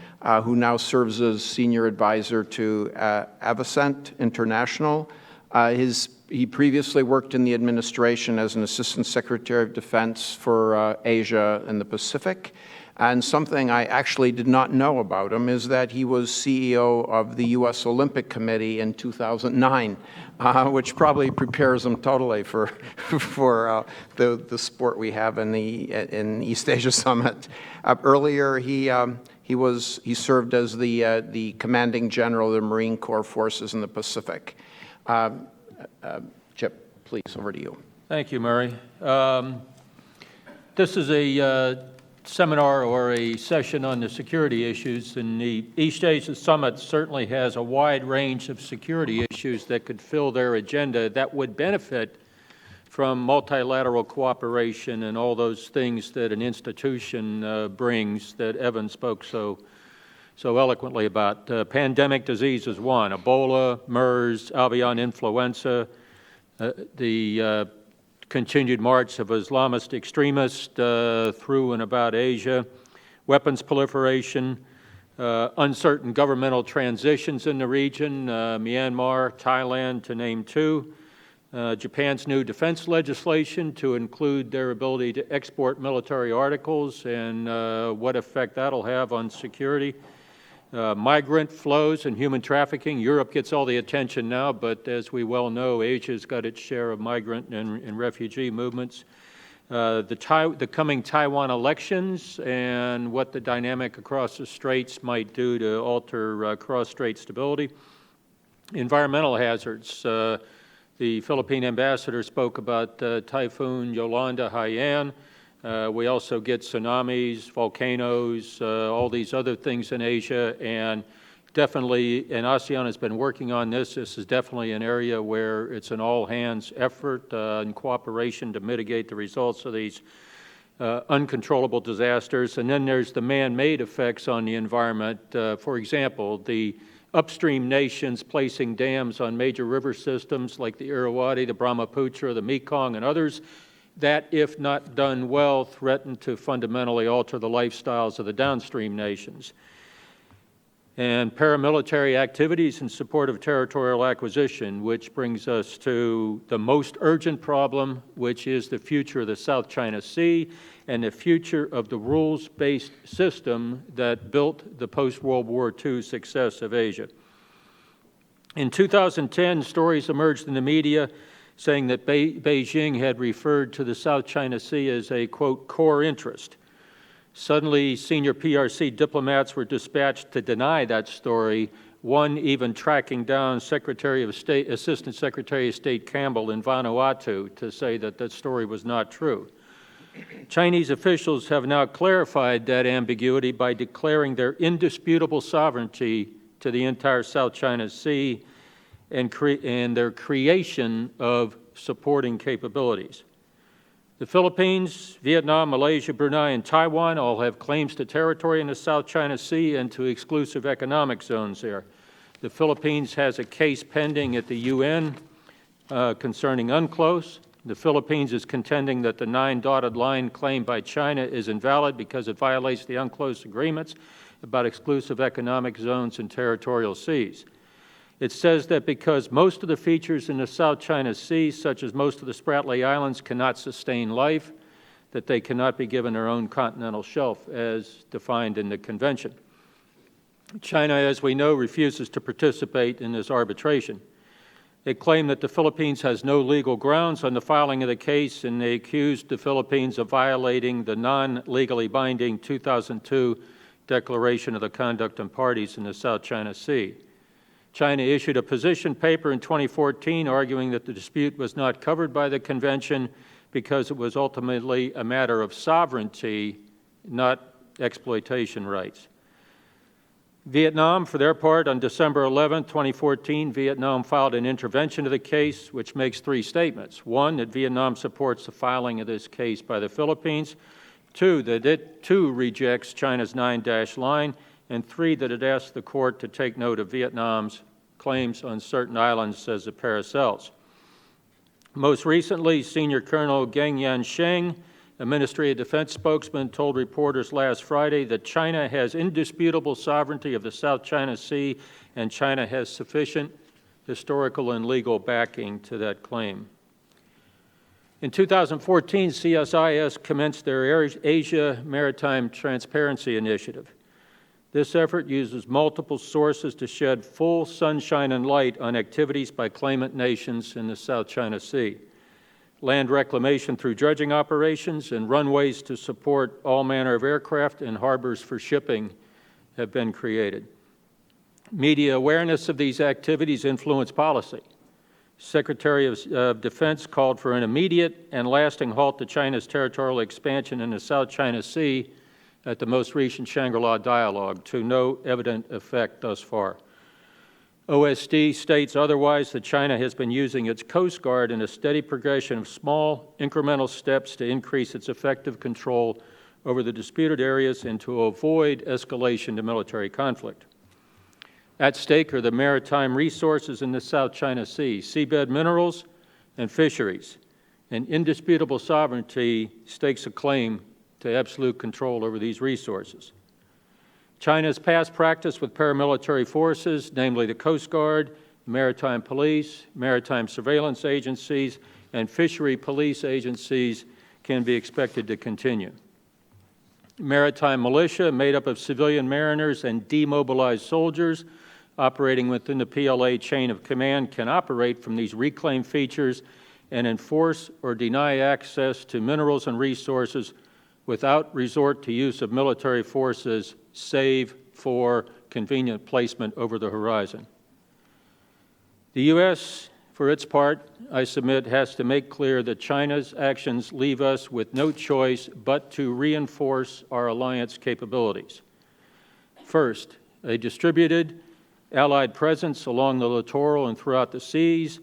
who now serves as Senior Advisor to Avocent International. He previously worked in the administration as an Assistant Secretary of Defense for Asia and the Pacific. And something I actually did not know about him is that he was CEO of the U.S. Olympic Committee in 2009, which probably prepares him totally for the sport we have in the East Asia Summit. Earlier, he served as the Commanding General of the Marine Corps Forces in the Pacific. Chip, please, over to you. Thank you, Murray. This is a seminar or a session on the security issues, and the East Asia Summit certainly has a wide range of security issues that could fill their agenda that would benefit from multilateral cooperation and all those things that an institution brings that Evan spoke so eloquently about. Pandemic disease is one: Ebola, MERS, avian influenza, the continued march of Islamist extremists through and about Asia, weapons proliferation, uncertain governmental transitions in the region, Myanmar, Thailand, to name two. Japan's new defense legislation to include their ability to export military articles and what effect that'll have on security. Migrant flows and human trafficking. Europe gets all the attention now, but as we well know, Asia's got its share of migrant and refugee movements. The coming Taiwan elections and what the dynamic across the straits might do to alter cross-strait stability. Environmental hazards. The Philippine ambassador spoke about Typhoon Yolanda Haiyan. We also get tsunamis, volcanoes, all these other things in Asia, and definitely, and ASEAN has been working on this. This is definitely an area where it's an all-hands effort in cooperation to mitigate the results of these uncontrollable disasters. And then there's the man-made effects on the environment. For example, the upstream nations placing dams on major river systems like the Irrawaddy, the Brahmaputra, the Mekong, and others that, if not done well, threaten to fundamentally alter the lifestyles of the downstream nations. And paramilitary activities in support of territorial acquisition, which brings us to the most urgent problem, which is the future of the South China Sea and the future of the rules-based system that built the post-World War II success of Asia. In 2010, stories emerged in the media saying that Beijing had referred to the South China Sea as a, quote, core interest. Suddenly, senior PRC diplomats were dispatched to deny that story, one even tracking down Assistant Secretary of State Campbell in Vanuatu to say that that story was not true. Chinese officials have now clarified that ambiguity by declaring their indisputable sovereignty to the entire South China Sea and their creation of supporting capabilities. The Philippines, Vietnam, Malaysia, Brunei, and Taiwan all have claims to territory in the South China Sea and to exclusive economic zones there. The Philippines has a case pending at the UN concerning UNCLOS. The Philippines is contending that the 9-dotted line claimed by China is invalid because it violates the UNCLOS agreements about exclusive economic zones and territorial seas. It says that because most of the features in the South China Sea, such as most of the Spratly Islands, cannot sustain life, that they cannot be given their own continental shelf as defined in the convention. China, as we know, refuses to participate in this arbitration. They claim that the Philippines has no legal grounds on the filing of the case, and they accused the Philippines of violating the non-legally binding 2002 Declaration of the Conduct of Parties in the South China Sea. China issued a position paper in 2014 arguing that the dispute was not covered by the convention because it was ultimately a matter of sovereignty, not exploitation rights. Vietnam, for their part, on December 11, 2014, Vietnam filed an intervention to the case, which makes 3 statements. 1, that Vietnam supports the filing of this case by the Philippines. 2, that it, too, rejects China's 9-dash line. And 3, that it asks the court to take note of Vietnam's claims on certain islands as the paracels. Most recently, Senior Colonel Geng Yansheng, a Ministry of Defense spokesman, told reporters last Friday that China has indisputable sovereignty of the South China Sea, and China has sufficient historical and legal backing to that claim. In 2014, CSIS commenced their Asia Maritime Transparency Initiative. This effort uses multiple sources to shed full sunshine and light on activities by claimant nations in the South China Sea. Land reclamation through dredging operations and runways to support all manner of aircraft and harbors for shipping have been created. Media awareness of these activities influence policy. Secretary of Defense called for an immediate and lasting halt to China's territorial expansion in the South China Sea at the most recent Shangri-La dialogue, to no evident effect thus far. OSD states otherwise that China has been using its Coast Guard in a steady progression of small, incremental steps to increase its effective control over the disputed areas and to avoid escalation to military conflict. At stake are the maritime resources in the South China Sea, seabed minerals and fisheries, and indisputable sovereignty stakes a claim to absolute control over these resources. China's past practice with paramilitary forces, namely the Coast Guard, maritime police, maritime surveillance agencies, and fishery police agencies can be expected to continue. Maritime militia, made up of civilian mariners and demobilized soldiers operating within the PLA chain of command, can operate from these reclaimed features and enforce or deny access to minerals and resources without resort to use of military forces, save for convenient placement over the horizon. The U.S., for its part, I submit, has to make clear that China's actions leave us with no choice but to reinforce our alliance capabilities. First, a distributed Allied presence along the littoral and throughout the seas.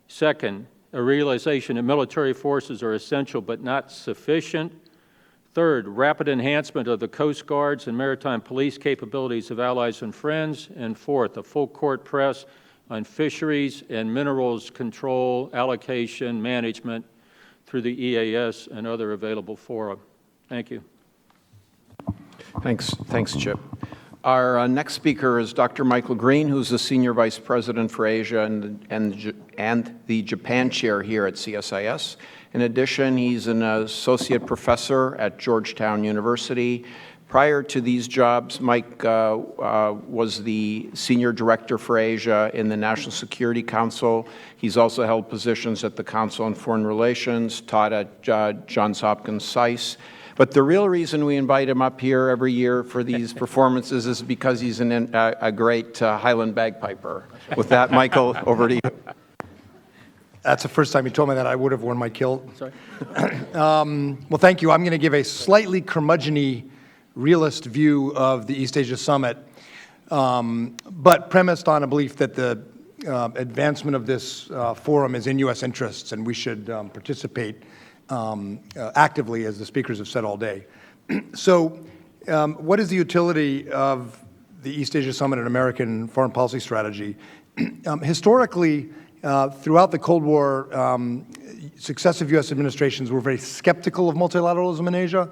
Second, a realization that military forces are essential but not sufficient. Third, rapid enhancement of the Coast Guard's and maritime police capabilities of allies and friends. And fourth, a full court press on fisheries and minerals control, allocation, management through the EAS and other available fora. Thank you. Thanks, Chip. Our next speaker is Dr. Michael Green, who's the Senior Vice President for Asia and the Japan Chair here at CSIS. In addition, he's an Associate Professor at Georgetown University. Prior to these jobs, Mike was the Senior Director for Asia in the National Security Council. He's also held positions at the Council on Foreign Relations, taught at Johns Hopkins SAIS. But the real reason we invite him up here every year for these performances is because he's a great Highland bagpiper. With that, Michael, over to you. That's the first time you told me that I would have worn my kilt. Sorry. Well, thank you. I'm going to give a slightly curmudgeon-y realist view of the East Asia Summit, but premised on a belief that the advancement of this forum is in U.S. interests and we should participate actively, as the speakers have said all day. So what is the utility of the East Asia Summit and American foreign policy strategy? Historically, throughout the Cold War, successive U.S. administrations were very skeptical of multilateralism in Asia.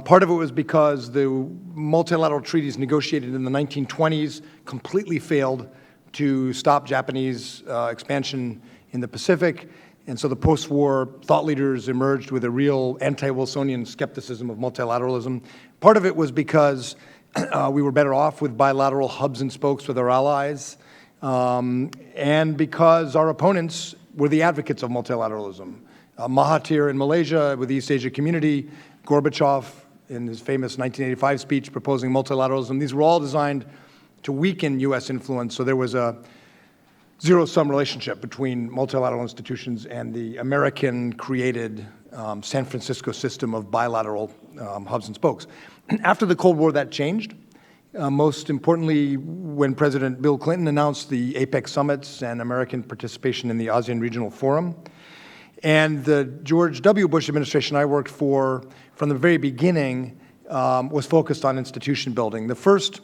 Part of it was because the multilateral treaties negotiated in the 1920s completely failed to stop Japanese expansion in the Pacific. And so the post-war thought leaders emerged with a real anti-Wilsonian skepticism of multilateralism. Part of it was because we were better off with bilateral hubs and spokes with our allies, and because our opponents were the advocates of multilateralism. Mahathir in Malaysia with the East Asia Community, Gorbachev in his famous 1985 speech proposing multilateralism. These were all designed to weaken U.S. influence, so there was a zero-sum relationship between multilateral institutions and the American-created San Francisco system of bilateral hubs and spokes. After the Cold War, that changed. Most importantly, when President Bill Clinton announced the APEC summits and American participation in the ASEAN Regional Forum. And the George W. Bush administration I worked for from the very beginning was focused on institution building. The first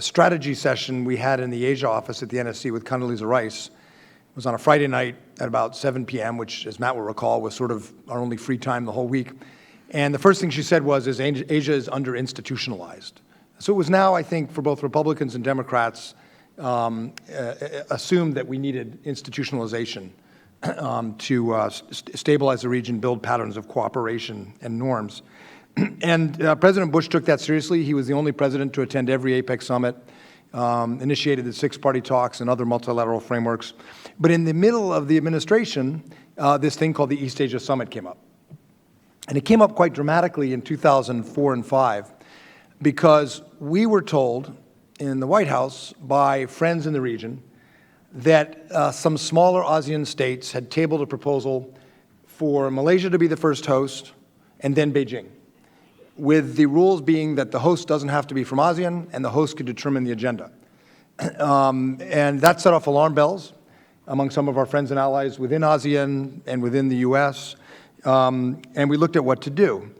strategy session we had in the Asia office at the NSC with Condoleezza Rice was on a Friday night at about 7 p.m., which, as Matt will recall, was sort of our only free time the whole week. And the first thing she said was, Asia is under-institutionalized. So it was now, I think, for both Republicans and Democrats, assumed that we needed institutionalization to stabilize the region, build patterns of cooperation and norms. And President Bush took that seriously. He was the only president to attend every APEC summit, initiated the six-party talks and other multilateral frameworks. But in the middle of the administration, this thing called the East Asia Summit came up. And it came up quite dramatically in 2004 and 5 because we were told in the White House by friends in the region that some smaller ASEAN states had tabled a proposal for Malaysia to be the first host and then Beijing, with the rules being that the host doesn't have to be from ASEAN and the host could determine the agenda. And that set off alarm bells among some of our friends and allies within ASEAN and within the U.S., and we looked at what to do.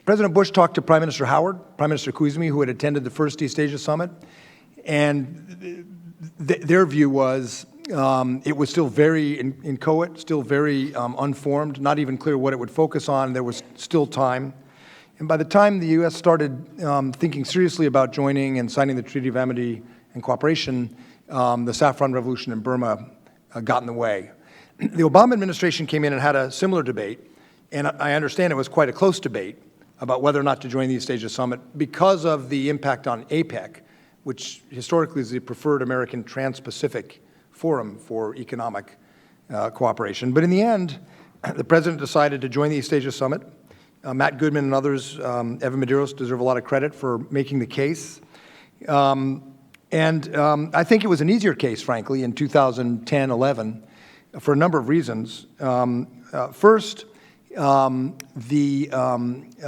President Bush talked to Prime Minister Howard, Prime Minister Koizumi, who had attended the first East Asia Summit, and their view was it was still very inchoate, still very unformed, not even clear what it would focus on. There was still time. And by the time the U.S. started thinking seriously about joining and signing the Treaty of Amity and Cooperation, the Saffron Revolution in Burma got in the way. The Obama administration came in and had a similar debate, and I understand it was quite a close debate about whether or not to join the East Asia Summit because of the impact on APEC, which historically is the preferred American trans-Pacific forum for economic cooperation. But in the end, the president decided to join the East Asia Summit. Matt Goodman and others, Evan Medeiros, deserve a lot of credit for making the case. I think it was an easier case, frankly, in 2010-11 for a number of reasons. First, the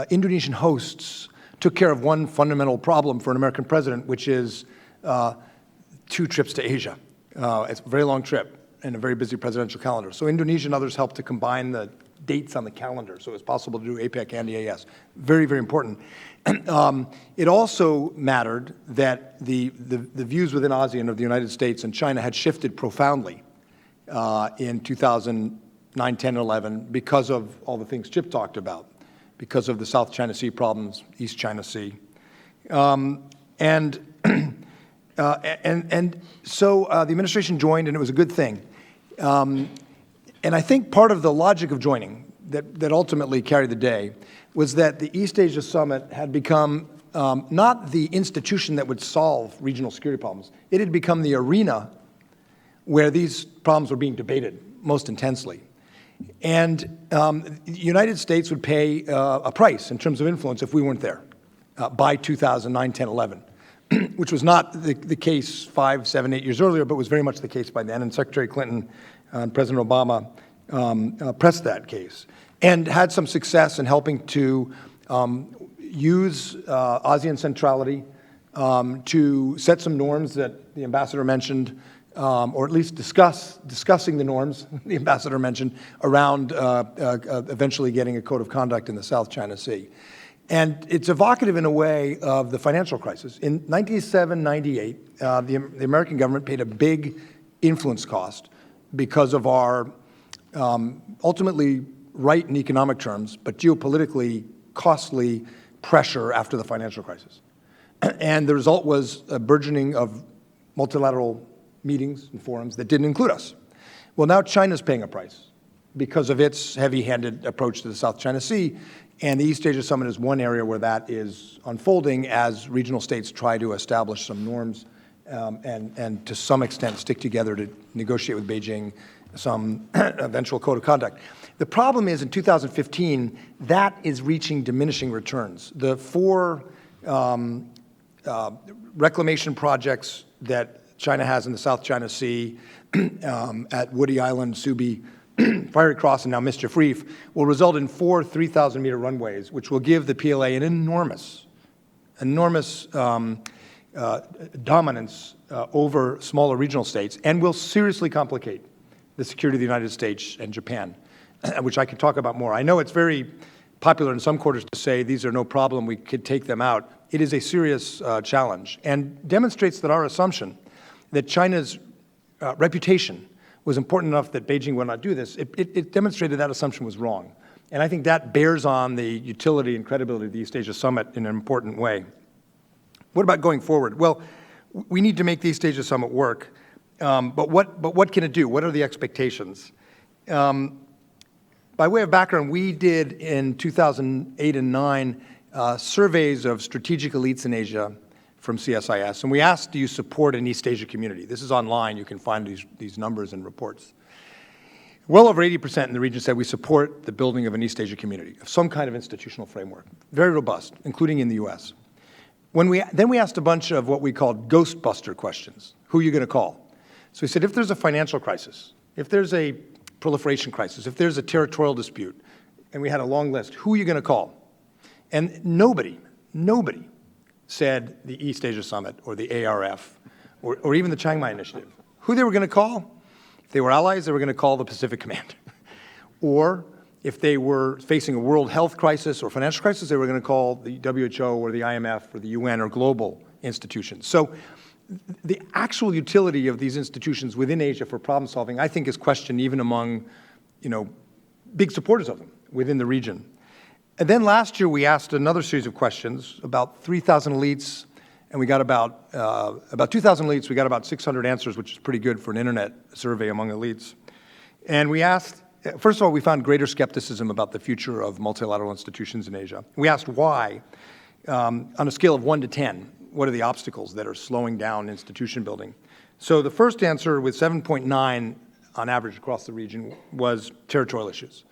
Indonesian hosts took care of one fundamental problem for an American president, which is 2 trips to Asia. It's a very long trip and a very busy presidential calendar. So Indonesia and others helped to combine the dates on the calendar, so it was possible to do APEC and EAS. Very, very important. It also mattered that the views within ASEAN of the United States and China had shifted profoundly in 2009, 10, and 11 because of all the things Chip talked about, because of the South China Sea problems, East China Sea. So the administration joined, and it was a good thing. And I think part of the logic of joining that ultimately carried the day was that the East Asia Summit had become not the institution that would solve regional security problems. It had become the arena where these problems were being debated most intensely. And the United States would pay a price in terms of influence if we weren't there by 2009, 10, 11, which was not the case 5, 7, 8 years earlier, but was very much the case by then. And Secretary Clinton and President Obama pressed that case and had some success in helping to use ASEAN centrality to set some norms that the ambassador mentioned, or at least discussing the norms the ambassador mentioned around eventually getting a code of conduct in the South China Sea. And it's evocative in a way of the financial crisis. In 1997-98, the American government paid a big influence cost because of our ultimately right in economic terms, but geopolitically costly pressure after the financial crisis. And the result was a burgeoning of multilateral meetings and forums that didn't include us. Well, now China's paying a price because of its heavy-handed approach to the South China Sea, and the East Asia Summit is one area where that is unfolding as regional states try to establish some norms and to some extent stick together to negotiate with Beijing some eventual code of conduct. The problem is in 2015, that is reaching diminishing returns. The 4 reclamation projects that China has in the South China Sea, at Woody Island, Subi, Fiery Cross, and now Mischief Reef, will result in 4 3,000-meter runways, which will give the PLA an enormous dominance over smaller regional states, and will seriously complicate the security of the United States and Japan, which I can talk about more. I know it's very popular in some quarters to say these are no problem, we could take them out. It is a serious challenge and demonstrates that our assumption that China's reputation was important enough that Beijing would not do this, it demonstrated that assumption was wrong. And I think that bears on the utility and credibility of the East Asia Summit in an important way. What about going forward? Well, we need to make the East Asia Summit work, but what can it do? What are the expectations? By way of background, we did in 2008 and 9 surveys of strategic elites in Asia from CSIS, and we asked, do you support an East Asia community? This is online, you can find these numbers and reports. Well over 80% in the region said we support the building of an East Asia community, of some kind of institutional framework, very robust, including in the US. Then we asked a bunch of what we called ghostbuster questions. Who are you going to call? So we said, if there's a financial crisis, if there's a proliferation crisis, if there's a territorial dispute, and we had a long list, who are you going to call? And nobody said the East Asia Summit or the ARF or even the Chiang Mai Initiative. Who they were going to call? If they were allies, they were going to call the Pacific Command. Or if they were facing a world health crisis or financial crisis, they were going to call the WHO or the IMF or the UN or global institutions. So the actual utility of these institutions within Asia for problem solving, I think, is questioned even among, big supporters of them within the region. And then last year, we asked another series of questions, about 3,000 elites, and we got about 2,000 elites. We got about 600 answers, which is pretty good for an internet survey among elites. And we asked, first of all, we found greater skepticism about the future of multilateral institutions in Asia. We asked why, on a scale of 1 to 10, what are the obstacles that are slowing down institution building? So the first answer, with 7.9 on average across the region, was territorial issues.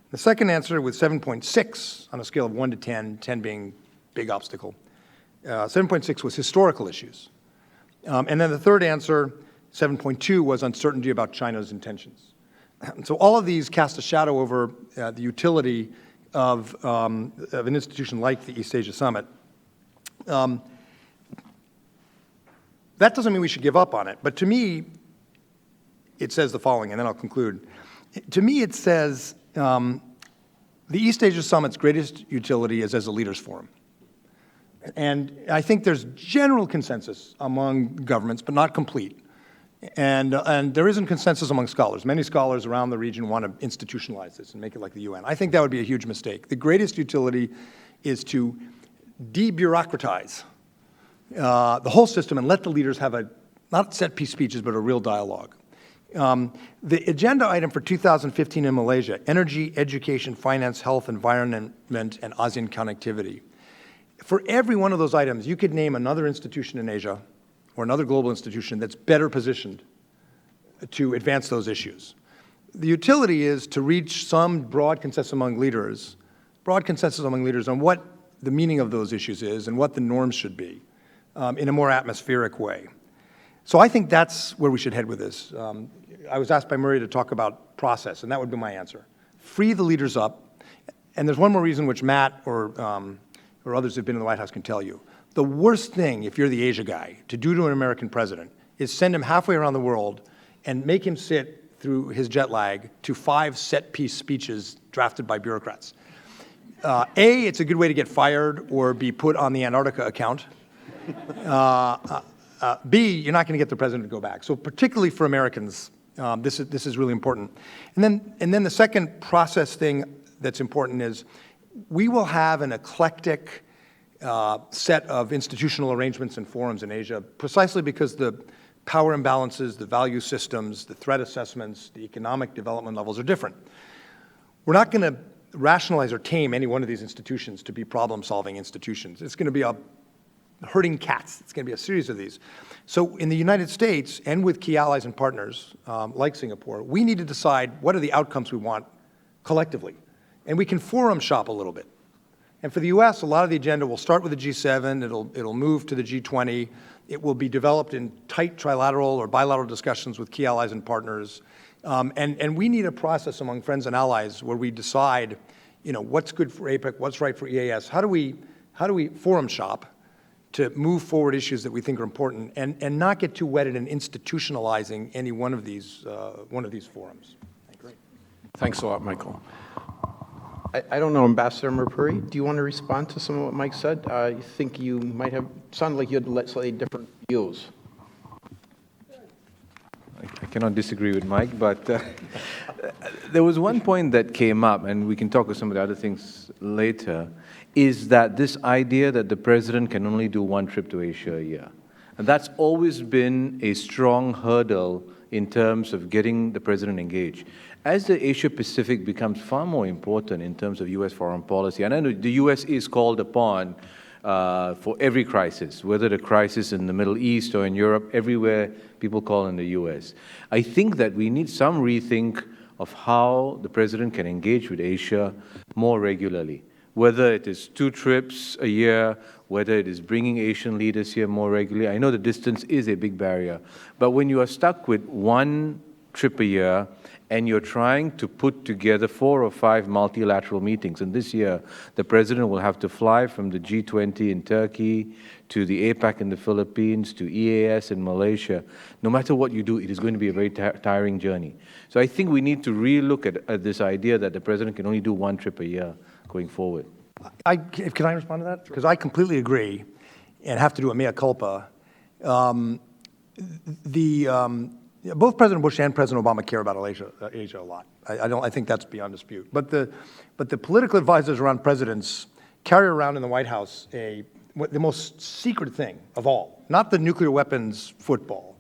The second answer, with 7.6 on a scale of 1 to 10, 10 being big obstacle, 7.6 was historical issues. And then the third answer, 7.2, was uncertainty about China's intentions. So all of these cast a shadow over the utility of an institution like the East Asia Summit. That doesn't mean we should give up on it, but to me, it says the following, and then I'll conclude. To me, it says the East Asia Summit's greatest utility is as a leaders' forum. And I think there's general consensus among governments, but not complete. And there isn't consensus among scholars. Many scholars around the region want to institutionalize this and make it like the UN. I think that would be a huge mistake. The greatest utility is to debureaucratize the whole system and let the leaders have not set-piece speeches, but a real dialogue. The agenda item for 2015 in Malaysia, energy, education, finance, health, environment, and ASEAN connectivity. For every one of those items, you could name another institution in Asia or another global institution that's better positioned to advance those issues. The utility is to reach some broad consensus among leaders on what the meaning of those issues is and what the norms should be in a more atmospheric way. So I think that's where we should head with this. I was asked by Murray to talk about process, and that would be my answer. Free the leaders up. And there's one more reason which Matt or others who've been in the White House can tell you. The worst thing, if you're the Asia guy, to do to an American president is send him halfway around the world and make him sit through his jet lag to 5 set-piece speeches drafted by bureaucrats. A, it's a good way to get fired or be put on the Antarctica account. B, you're not going to get the president to go back. So particularly for Americans, this is really important. And then the second process thing that's important is we will have an eclectic set of institutional arrangements and forums in Asia, precisely because the power imbalances, the value systems, the threat assessments, the economic development levels are different. We're not going to rationalize or tame any one of these institutions to be problem-solving institutions. It's going to be a herding cats. It's going to be a series of these. So in the United States, and with key allies and partners like Singapore, we need to decide what are the outcomes we want collectively. And we can forum shop a little bit. And for the U.S., a lot of the agenda will start with the G7. It'll move to the G20. It will be developed in tight trilateral or bilateral discussions with key allies and partners. And we need a process among friends and allies where we decide, what's good for APEC, what's right for EAS. How do we forum shop to move forward issues that we think are important and not get too wedded in institutionalizing any one of these forums? Great. Thanks a lot, Michael. I don't know, Ambassador Murpuri, do you want to respond to some of what Mike said? I think you might have sounded like you had slightly different views. I cannot disagree with Mike, but there was one point that came up, and we can talk about some of the other things later, is that this idea that the president can only do one trip to Asia a year. And that's always been a strong hurdle in terms of getting the president engaged. As the Asia-Pacific becomes far more important in terms of U.S. foreign policy, and I know the U.S. is called upon for every crisis, whether the crisis in the Middle East or in Europe, everywhere people call on the U.S. I think that we need some rethink of how the president can engage with Asia more regularly, whether it is 2 trips a year, whether it is bringing Asian leaders here more regularly. I know the distance is a big barrier, but when you are stuck with 1 trip a year, and you're trying to put together 4 or 5 multilateral meetings. And this year, the president will have to fly from the G20 in Turkey to the APEC in the Philippines to EAS in Malaysia. No matter what you do, it is going to be a very tiring journey. So I think we need to relook at this idea that the president can only do 1 trip a year going forward. Can I respond to that? Because I completely agree and have to do a mea culpa. Yeah, both President Bush and President Obama care about Asia a lot. I think that's beyond dispute. But the political advisors around presidents carry around in the White House the most secret thing of all, not the nuclear weapons football,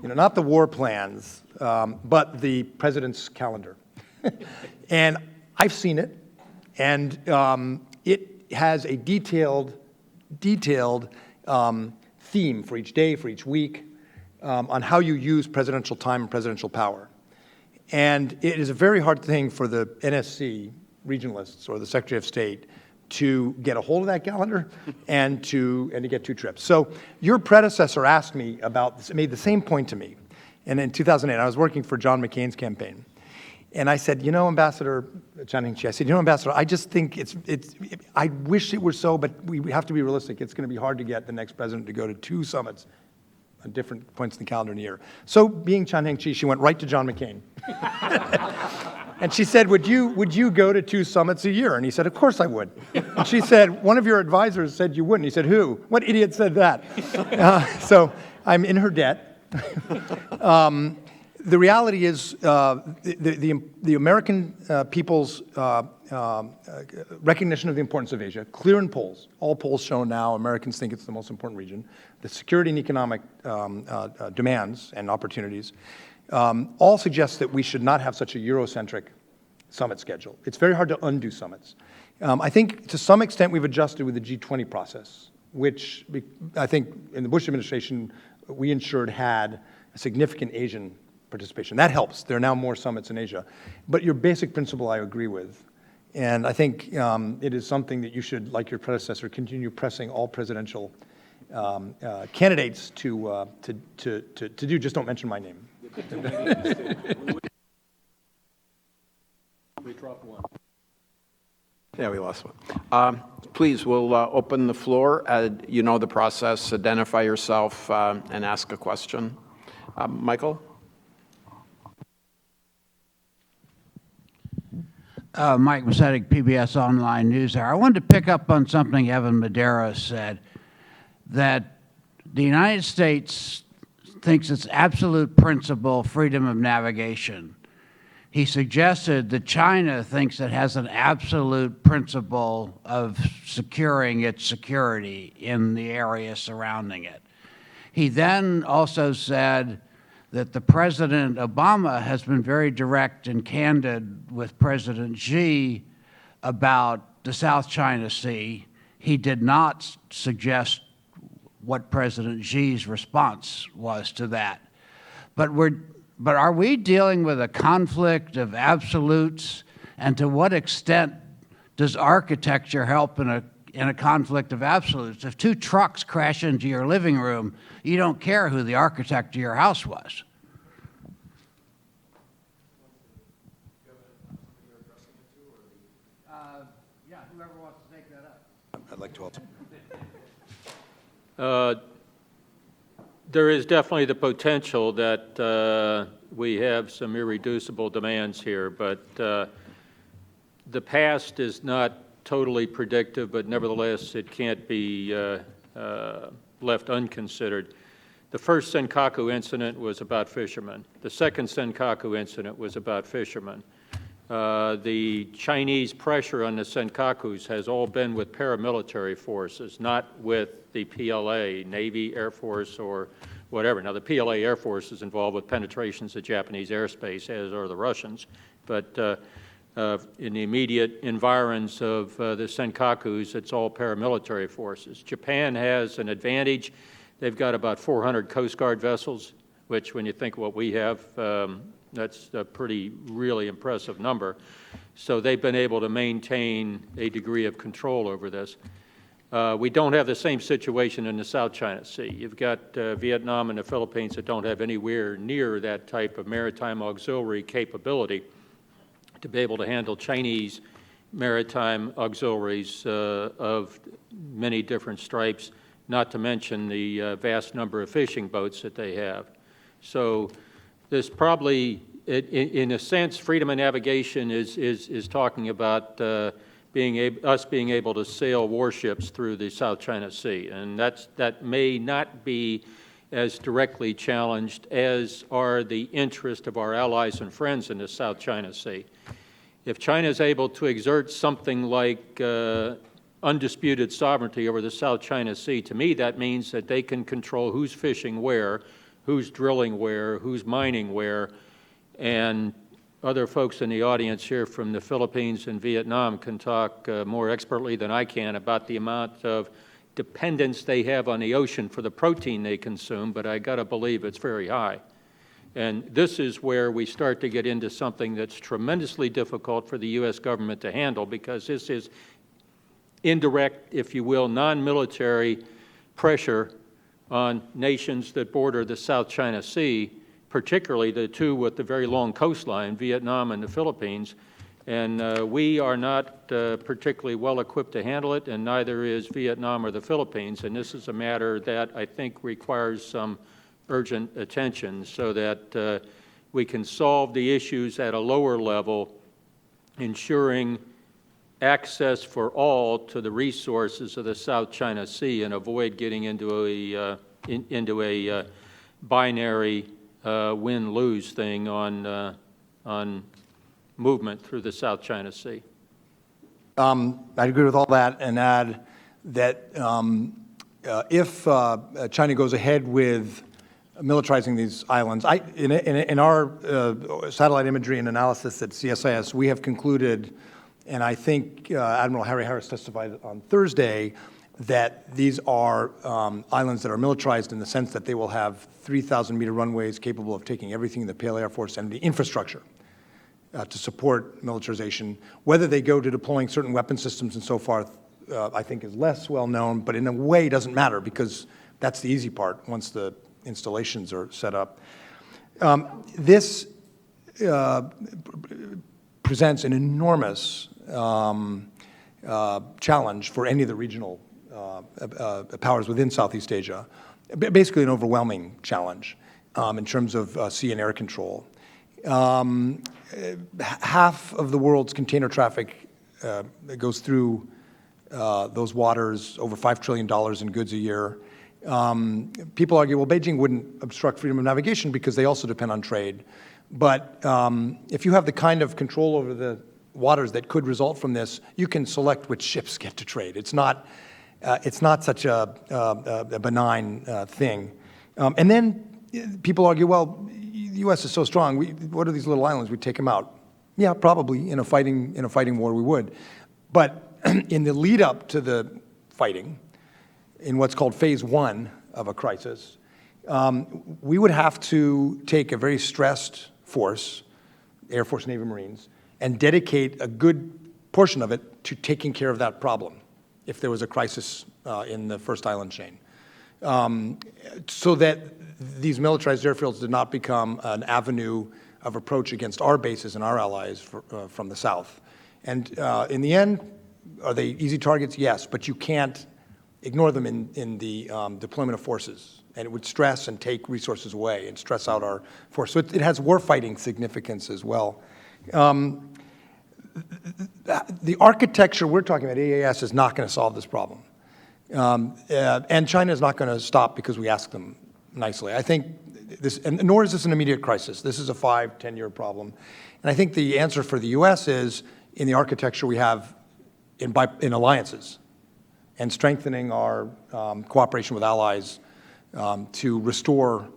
not the war plans, but the president's calendar. And I've seen it, and it has a detailed theme for each day, for each week, on how you use presidential time and presidential power. And it is a very hard thing for the NSC regionalists or the Secretary of State to get a hold of that calendar and to get 2 trips. So your predecessor asked me about this, made the same point to me. And in 2008, I was working for John McCain's campaign. And I said, Ambassador Chan-Heng-Chi, I said, Ambassador, I just think I wish it were so, but we have to be realistic. It's going to be hard to get the next president to go to 2 summits at different points in the calendar in a year. So being Chan-Heng-Chi, she went right to John McCain. And she said, would you go to 2 summits a year? And he said, of course I would. And she said, one of your advisors said you wouldn't. He said, who? What idiot said that? So I'm in her debt. The reality is the American people's recognition of the importance of Asia, clear in polls. All polls show now Americans think it's the most important region. The security and economic demands and opportunities all suggest that we should not have such a Eurocentric summit schedule. It's very hard to undo summits. I think to some extent we've adjusted with the G20 process, which I think in the Bush administration we ensured had a significant Asian participation. That helps. There are now more summits in Asia. But your basic principle I agree with. And I think it is something that you should, like your predecessor, continue pressing all presidential candidates to do. Just don't mention my name. We dropped one. Yeah, we lost one. Please, we'll open the floor. You know the process. Identify yourself and ask a question. Michael? Mike Macetic, PBS Online News there. I wanted to pick up on something Evan Madera said, that the United States thinks it's absolute principle freedom of navigation. He suggested that China thinks it has an absolute principle of securing its security in the area surrounding it. He then also said that the President Obama has been very direct and candid with President Xi about the South China Sea. He did not suggest what President Xi's response was to that. But are we dealing with a conflict of absolutes, and to what extent does architecture help in a conflict of absolutes? If 2 trucks crash into your living room, you don't care who the architect of your house was. Yeah, whoever wants to take that up. I'd like to also. There is definitely the potential that we have some irreducible demands here, but the past is not totally predictive, but nevertheless it can't be left unconsidered. The first Senkaku incident was about fishermen. The second Senkaku incident was about fishermen. The Chinese pressure on the Senkakus has all been with paramilitary forces, not with the PLA, Navy, Air Force, or whatever. Now, the PLA Air Force is involved with penetrations of Japanese airspace, as are the Russians. But in the immediate environs of the Senkakus, it's all paramilitary forces. Japan has an advantage. They've got about 400 Coast Guard vessels, which, when you think what we have, that's a really impressive number. So they've been able to maintain a degree of control over this. We don't have the same situation in the South China Sea. You've got Vietnam and the Philippines that don't have anywhere near that type of maritime auxiliary capability to be able to handle Chinese maritime auxiliaries of many different stripes, not to mention the vast number of fishing boats that they have. So there's probably, in a sense, freedom of navigation is talking about us being able to sail warships through the South China Sea, and that may not be as directly challenged as are the interests of our allies and friends in the South China Sea. If China is able to exert something like undisputed sovereignty over the South China Sea, to me that means that they can control who's fishing where, who's drilling where, who's mining where, and other folks in the audience here from the Philippines and Vietnam can talk more expertly than I can about the amount of dependence they have on the ocean for the protein they consume, but I got to believe it's very high. And this is where we start to get into something that's tremendously difficult for the U.S. government to handle, because this is indirect, if you will, non-military pressure on nations that border the South China Sea, particularly the two with the very long coastline, Vietnam and the Philippines. And we are not particularly well equipped to handle it, and neither is Vietnam or the Philippines. And this is a matter that I think requires some urgent attention so that we can solve the issues at a lower level, ensuring access for all to the resources of the South China Sea, and avoid getting into a binary win-lose thing on movement through the South China Sea. I agree with all that and add that if China goes ahead with militarizing these islands, in our satellite imagery and analysis at CSIS, we have concluded, and I think Admiral Harry Harris testified on Thursday, that these are islands that are militarized in the sense that they will have 3,000-meter runways capable of taking everything in the Pale Air Force and the infrastructure to support militarization. Whether they go to deploying certain weapon systems and so forth, I think is less well known, but in a way doesn't matter, because that's the easy part once the installations are set up. This presents an enormous challenge for any of the regional powers within Southeast Asia, basically an overwhelming challenge in terms of sea and air control. Half of the world's container traffic goes through those waters, over $5 trillion in goods a year. People argue, well, Beijing wouldn't obstruct freedom of navigation because they also depend on trade. But if you have the kind of control over the waters that could result from this, you can select which ships get to trade. It's not such a benign thing. And then people argue, well, the U.S. is so strong. What are these little islands? We'd take them out. Yeah, probably in a fighting war we would. But in the lead up to the fighting, in what's called phase one of a crisis, we would have to take a very stressed force, Air Force, Navy, Marines, and dedicate a good portion of it to taking care of that problem if there was a crisis in the first island chain, so that these militarized airfields did not become an avenue of approach against our bases and our allies from the south. And in the end, are they easy targets? Yes, but you can't ignore them in the deployment of forces, and it would stress and take resources away and stress out our force. So it has warfighting significance as well. The architecture we're talking about, EAS, is not going to solve this problem. And China is not going to stop because we ask them nicely. I think this, and nor is this an immediate crisis. This is a 5-10-year problem. And I think the answer for the U.S. is in the architecture we have in alliances, and strengthening our cooperation with allies to restore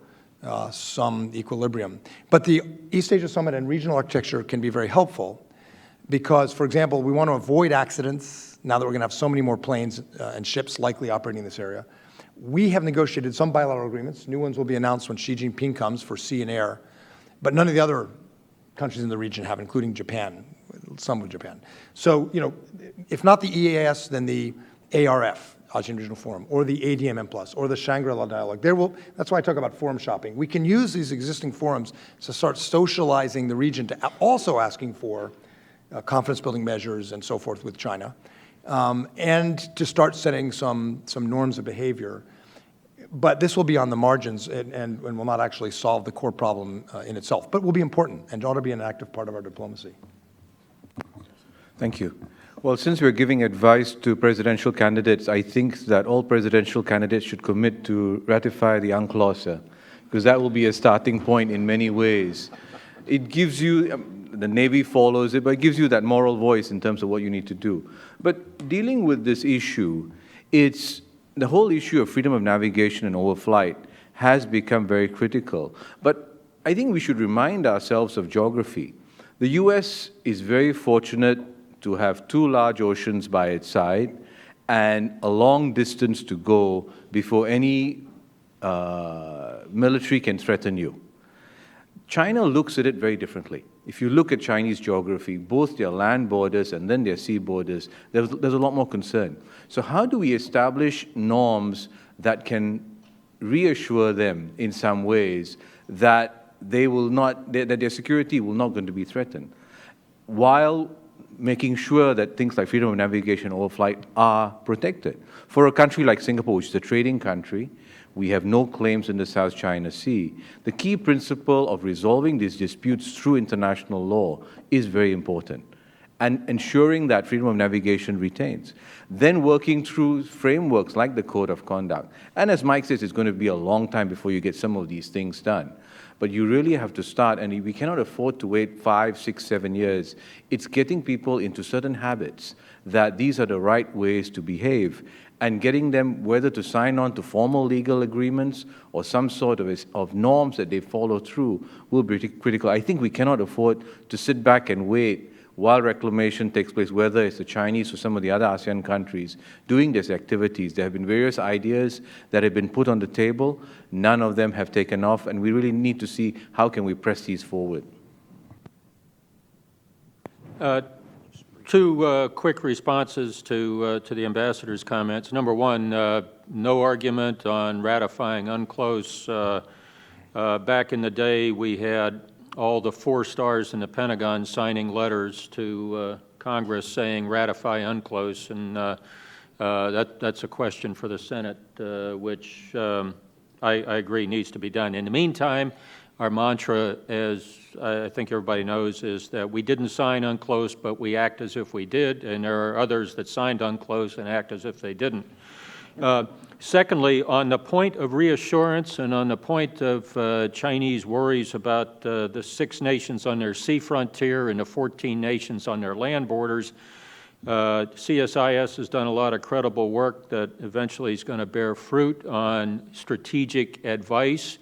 some equilibrium. But the East Asia Summit and regional architecture can be very helpful because, for example, we want to avoid accidents now that we're going to have so many more planes and ships likely operating in this area. We have negotiated some bilateral agreements. New ones will be announced when Xi Jinping comes for sea and air, but none of the other countries in the region have, including Japan, some of Japan. So, you know, if not the EAS, then the ARF, Asian Regional Forum, or the ADMM+, or the Shangri-La Dialogue. That's why I talk about forum shopping. We can use these existing forums to start socializing the region, to also asking for confidence-building measures and so forth with China, and to start setting some norms of behavior. But this will be on the margins and will not actually solve the core problem in itself, but will be important and ought to be an active part of our diplomacy. Thank you. Well, since we're giving advice to presidential candidates, I think that all presidential candidates should commit to ratify the UNCLOS, because that will be a starting point in many ways. It gives you, the Navy follows it, but it gives you that moral voice in terms of what you need to do. But dealing with this issue, it's the whole issue of freedom of navigation and overflight has become very critical. But I think we should remind ourselves of geography. The US is very fortunate to have two large oceans by its side and a long distance to go before any military can threaten you. China looks at it very differently. If you look at Chinese geography, both their land borders and then their sea borders, there's a lot more concern. So how do we establish norms that can reassure them in some ways that they will not, that their security will not going to be threatened, while making sure that things like freedom of navigation or overflight are protected? For a country like Singapore, which is a trading country, we have no claims in the South China Sea. The key principle of resolving these disputes through international law is very important, and ensuring that freedom of navigation retains. Then working through frameworks like the Code of Conduct. And as Mike says, it's going to be a long time before you get some of these things done. But you really have to start, and we cannot afford to wait 5, 6, 7 years. It's getting people into certain habits that these are the right ways to behave, and getting them whether to sign on to formal legal agreements or some sort of norms that they follow through will be critical. I think we cannot afford to sit back and wait while reclamation takes place, whether it's the Chinese or some of the other ASEAN countries doing these activities. There have been various ideas that have been put on the table. None of them have taken off, and we really need to see how can we press these forward. Two quick responses to the ambassador's comments. Number one, no argument on ratifying UNCLOS. Back in the day, we had all the 4 stars in the Pentagon signing letters to Congress saying ratify UNCLOS, and that's a question for the Senate, which I agree needs to be done. In the meantime, our mantra, as I think everybody knows, is that we didn't sign UNCLOS, but we act as if we did, and there are others that signed UNCLOS and act as if they didn't. Secondly, on the point of reassurance and on the point of Chinese worries about the 6 nations on their sea frontier and the 14 nations on their land borders, CSIS has done a lot of credible work that eventually is going to bear fruit on strategic advice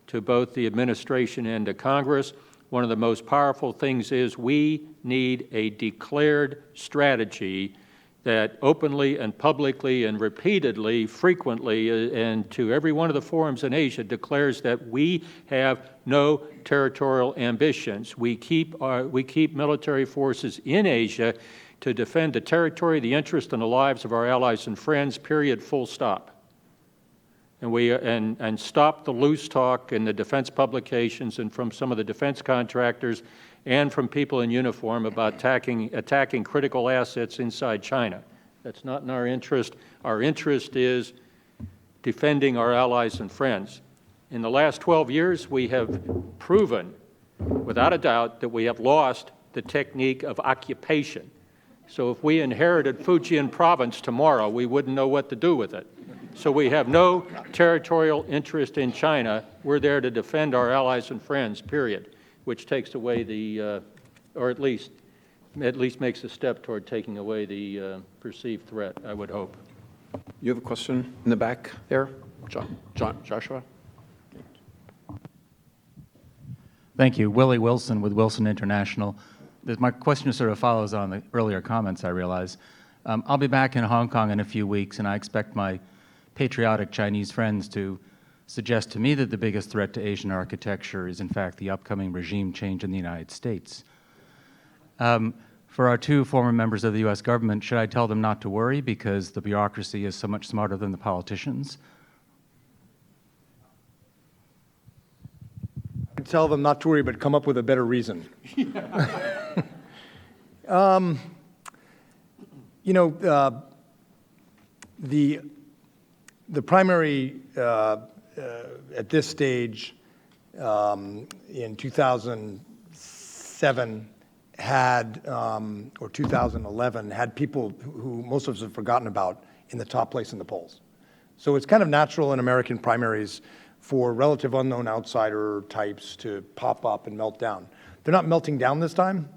to both the administration and to Congress. One of the most powerful things is we need a declared strategy that openly and publicly and repeatedly, frequently, and to every one of the forums in Asia declares that we have no territorial ambitions. We keep military forces in Asia to defend the territory, the interest, and the lives of our allies and friends, period, full stop. And stop the loose talk in the defense publications and from some of the defense contractors and from people in uniform about attacking critical assets inside China. That's not in our interest. Our interest is defending our allies and friends. In the last 12 years, we have proven, without a doubt, that we have lost the technique of occupation. So if we inherited Fujian province tomorrow, we wouldn't know what to do with it. So we have no territorial interest in China. We're there to defend our allies and friends, period, which takes away the, or at least makes a step toward taking away the perceived threat, I would hope. You have a question in the back there? Joshua? Thank you. Willie Wilson with Wilson International. My question sort of follows on the earlier comments, I realize. I'll be back in Hong Kong in a few weeks, and I expect my patriotic Chinese friends to suggest to me that the biggest threat to Asian architecture is, in fact, the upcoming regime change in the United States. For our 2 former members of the U.S. government, should I tell them not to worry because the bureaucracy is so much smarter than the politicians? I'd tell them not to worry, but come up with a better reason. You know, the primary at this stage in 2007 had, or 2011, had people who most of us have forgotten about in the top place in the polls. So it's kind of natural in American primaries for relative unknown outsider types to pop up and melt down. They're not melting down this time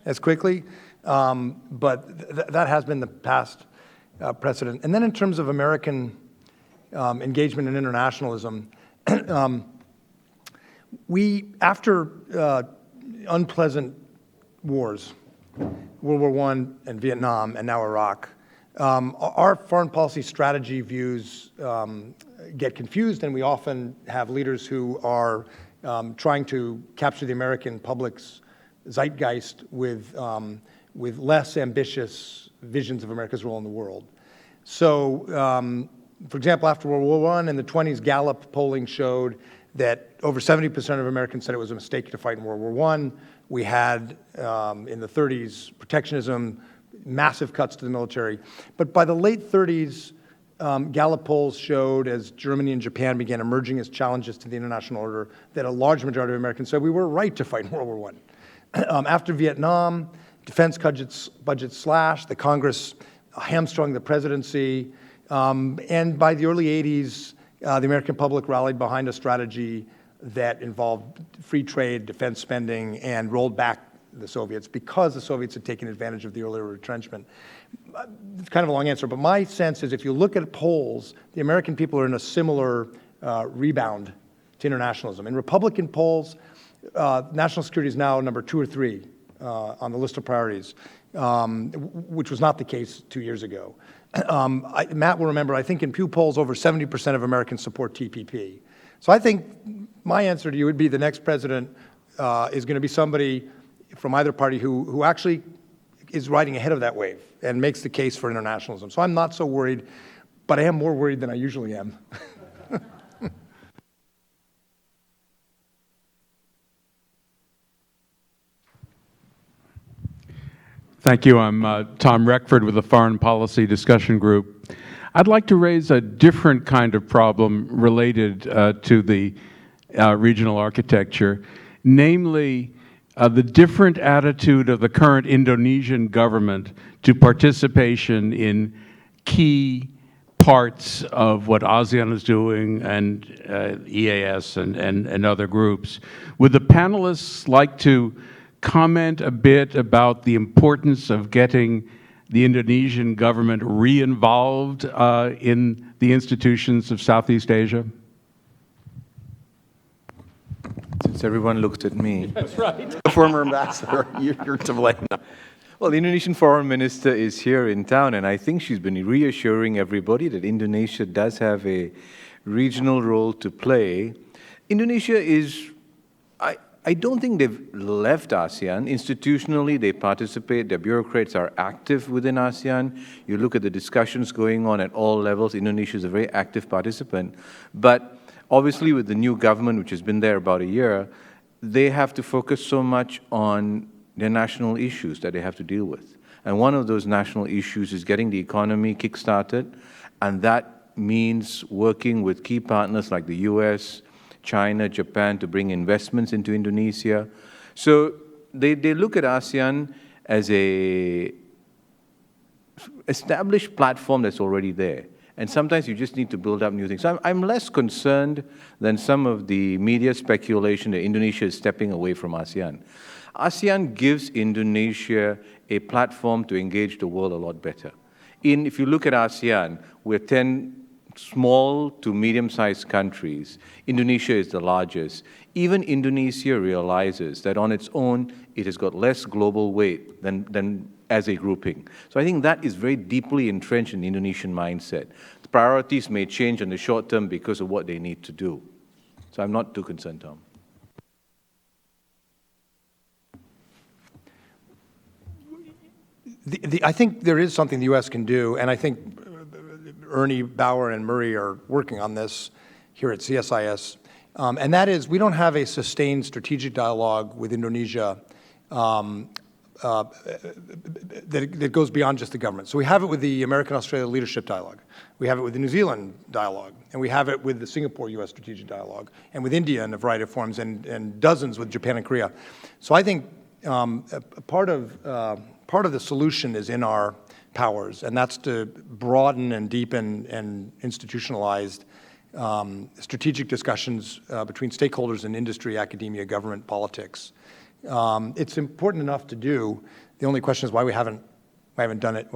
as quickly, but that has been the past precedent. And then in terms of American engagement and internationalism, after unpleasant wars, World War I and Vietnam, and now Iraq, our foreign policy strategy views get confused, and we often have leaders who are trying to capture the American public's zeitgeist with less ambitious visions of America's role in the world. So, for example, after World War I in the 20s, Gallup polling showed that over 70% of Americans said it was a mistake to fight in World War I. We had, in the 30s, protectionism, massive cuts to the military. But by the late 30s, Gallup polls showed, as Germany and Japan began emerging as challenges to the international order, that a large majority of Americans said we were right to fight in World War I. After Vietnam, defense budgets slashed, the Congress hamstrung the presidency, and by the early 80s, the American public rallied behind a strategy that involved free trade, defense spending, and rolled back the Soviets because the Soviets had taken advantage of the earlier retrenchment. It's kind of a long answer, but my sense is if you look at polls, the American people are in a similar rebound to internationalism. In Republican polls, national security is now number 2 or 3 on the list of priorities, which was not the case 2 years ago. Matt will remember, I think in Pew polls, over 70% of Americans support TPP. So I think my answer to you would be the next president is going to be somebody from either party who actually is riding ahead of that wave and makes the case for internationalism. So I'm not so worried, but I am more worried than I usually am. Thank you. I'm Tom Reckford with the Foreign Policy Discussion Group. I'd like to raise a different kind of problem related to the regional architecture, namely the different attitude of the current Indonesian government to participation in key parts of what ASEAN is doing and EAS and other groups. Would the panelists like to comment a bit about the importance of getting the Indonesian government re-involved in the institutions of Southeast Asia? Since everyone looked at me. That's right. The former ambassador, you're to blame. Well, the Indonesian foreign minister is here in town, and I think she's been reassuring everybody that Indonesia does have a regional role to play. Indonesia is, I don't think they've left ASEAN. Institutionally, they participate. Their bureaucrats are active within ASEAN. You look at the discussions going on at all levels. Indonesia is a very active participant. But obviously, with the new government, which has been there about a year, they have to focus so much on their national issues that they have to deal with. And one of those national issues is getting the economy kick-started, and that means working with key partners like the US, China, Japan to bring investments into Indonesia. So they look at ASEAN as a established platform that's already there. And sometimes you just need to build up new things. So I'm less concerned than some of the media speculation that Indonesia is stepping away from ASEAN. ASEAN gives Indonesia a platform to engage the world a lot better. If you look at ASEAN, we're 10 small to medium-sized countries. Indonesia is the largest. Even Indonesia realizes that on its own, it has got less global weight than as a grouping. So I think that is very deeply entrenched in the Indonesian mindset. The priorities may change in the short term because of what they need to do. So I'm not too concerned, Tom. I think there is something the U.S. can do, and I think Ernie, Bauer, and Murray are working on this here at CSIS, and that is we don't have a sustained strategic dialogue with Indonesia that goes beyond just the government. So we have it with the American-Australia Leadership Dialogue. We have it with the New Zealand Dialogue. And we have it with the Singapore-U.S. Strategic Dialogue. And with India in a variety of forms, and dozens with Japan and Korea. So I think part of the solution is in our powers, and that's to broaden and deepen and institutionalize strategic discussions between stakeholders in industry, academia, government, politics. It's important enough to do. The only question is why we haven't done it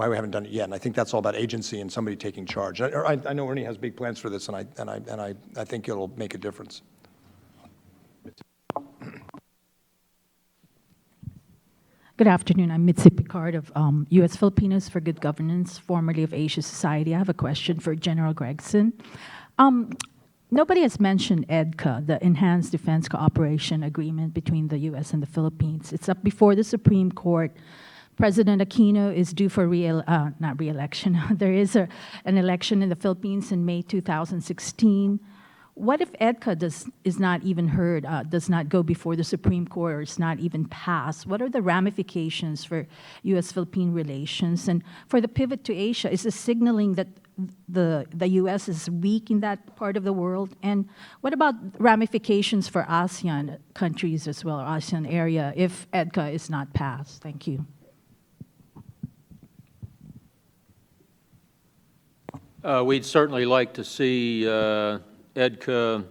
yet. And I think that's all about agency and somebody taking charge. I know Ernie has big plans for this, and I think it'll make a difference. Good afternoon. I'm Mitzi Picard of U.S. Filipinos for Good Governance, formerly of Asia Society. I have a question for General Gregson. Nobody has mentioned EDCA, the Enhanced Defense Cooperation Agreement between the U.S. and the Philippines. It's up before the Supreme Court. President Aquino is due for not re-election. There is an election in the Philippines in May 2016. What if EDCA is not even heard, does not go before the Supreme Court, or is not even passed? What are the ramifications for U.S.-Philippine relations? And for the pivot to Asia, is this signaling that the U.S. is weak in that part of the world? And what about ramifications for ASEAN countries as well, or ASEAN area, if EDCA is not passed? Thank you. We'd certainly like to see EDCA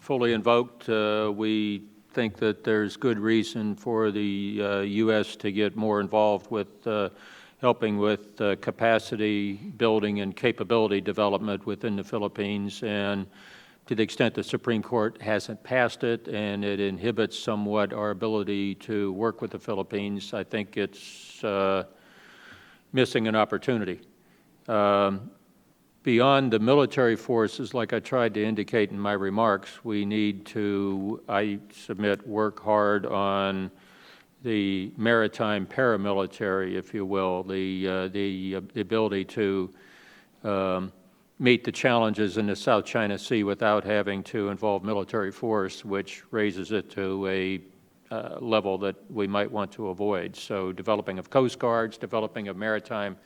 fully invoked. We think that there's good reason for the U.S. to get more involved with helping with capacity building and capability development within the Philippines. And to the extent the Supreme Court hasn't passed it and it inhibits somewhat our ability to work with the Philippines, I think it's missing an opportunity. Beyond the military forces, like I tried to indicate in my remarks, we need to, I submit, work hard on the maritime paramilitary, if you will, the ability to meet the challenges in the South China Sea without having to involve military force, which raises it to a level that we might want to avoid. So developing of coast guards, developing of maritime,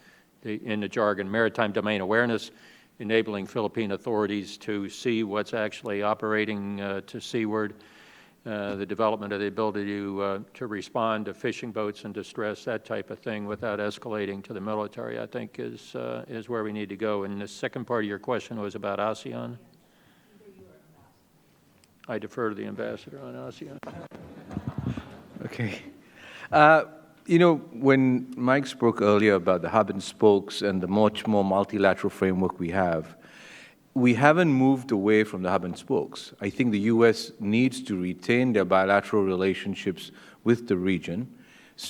in the jargon, maritime domain awareness, enabling Philippine authorities to see what's actually operating to seaward, the development of the ability to respond to fishing boats in distress, that type of thing, without escalating to the military, I think is where we need to go. And the second part of your question was about ASEAN. I defer to the ambassador on ASEAN. Okay. You know, when Mike spoke earlier about the hub and spokes and the much more multilateral framework we haven't moved away from the hub and spokes. I think the U.S. needs to retain their bilateral relationships with the region.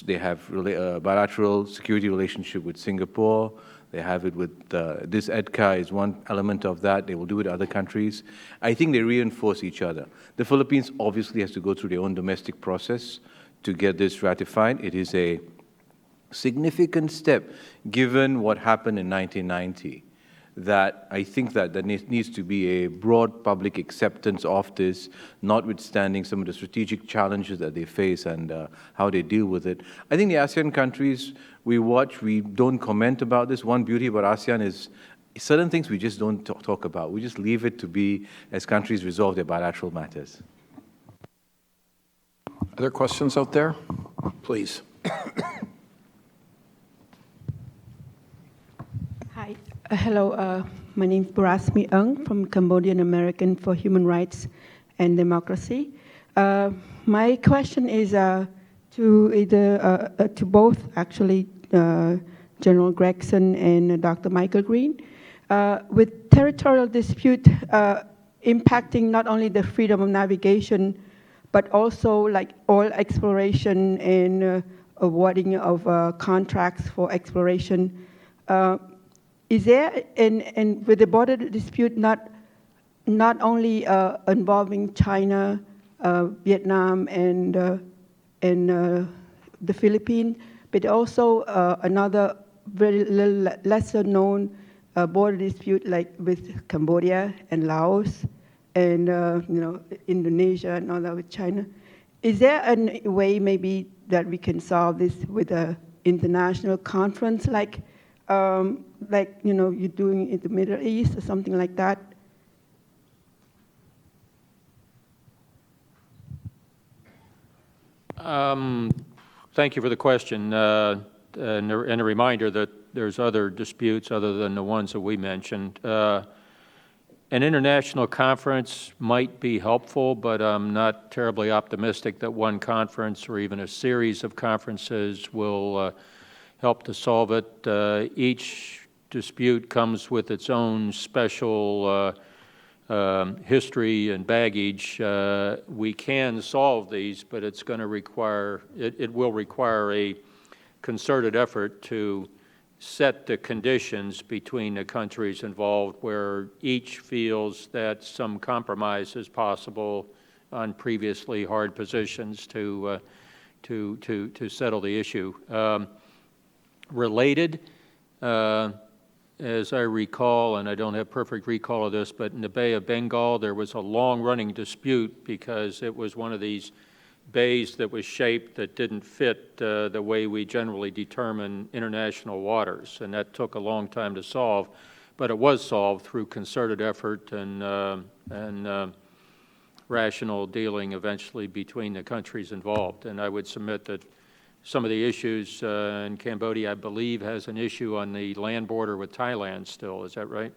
They have a bilateral security relationship with Singapore. They have it with, this EDCA is one element of that. They will do it with other countries. I think they reinforce each other. The Philippines obviously has to go through their own domestic process to get this ratified. It is a significant step, given what happened in 1990, that I think that there needs to be a broad public acceptance of this, notwithstanding some of the strategic challenges that they face and how they deal with it. I think the ASEAN countries, we don't comment about this. One beauty about ASEAN is certain things we just don't talk about. We just leave it to be as countries resolve their bilateral matters. Other questions out there? Please. Hi. Hello. My name is Burasmi Ung from Cambodian American for Human Rights and Democracy. My question is to both, actually, General Gregson and Dr. Michael Green. With territorial dispute impacting not only the freedom of navigation, but also like oil exploration and awarding of contracts for exploration. Is there, and with the border dispute not only involving China, Vietnam, and the Philippines, but also another very lesser known border dispute like with Cambodia and Laos, and Indonesia and all that with China. Is there a way maybe that we can solve this with an international conference like you're doing in the Middle East or something like that? Thank you for the question, and a reminder that there's other disputes other than the ones that we mentioned. An international conference might be helpful, but I'm not terribly optimistic that one conference or even a series of conferences will help to solve it. Each dispute comes with its own special history and baggage. We can solve these, but it's going to require, it will require a concerted effort to set the conditions between the countries involved where each feels that some compromise is possible on previously hard positions to settle the issue. Related, as I recall, and I don't have perfect recall of this, but in the Bay of Bengal, there was a long-running dispute because it was one of these bays that was shaped that didn't fit the way we generally determine international waters, and that took a long time to solve, but it was solved through concerted effort and rational dealing eventually between the countries involved. And I would submit that some of the issues in Cambodia, I believe, has an issue on the land border with Thailand still. Is that right?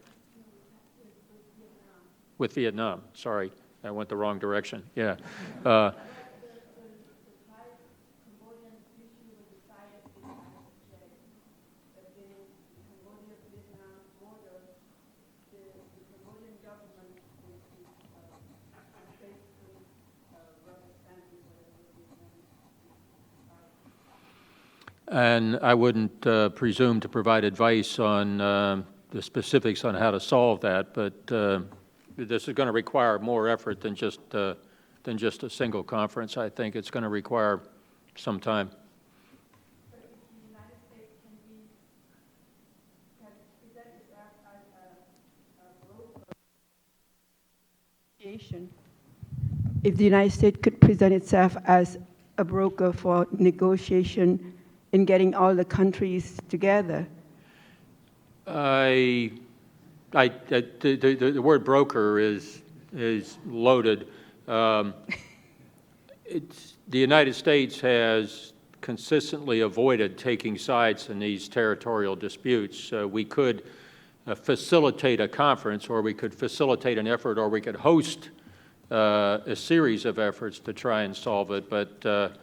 With Vietnam. Sorry, I went the wrong direction. Yeah. And I wouldn't presume to provide advice on the specifics on how to solve that, but this is going to require more effort than just a single conference. I think it's going to require some time. If the United States could present itself as a broker for negotiation in getting all the countries together? The word broker is loaded. The United States has consistently avoided taking sides in these territorial disputes. We could facilitate a conference, or we could facilitate an effort, or we could host a series of efforts to try and solve it, but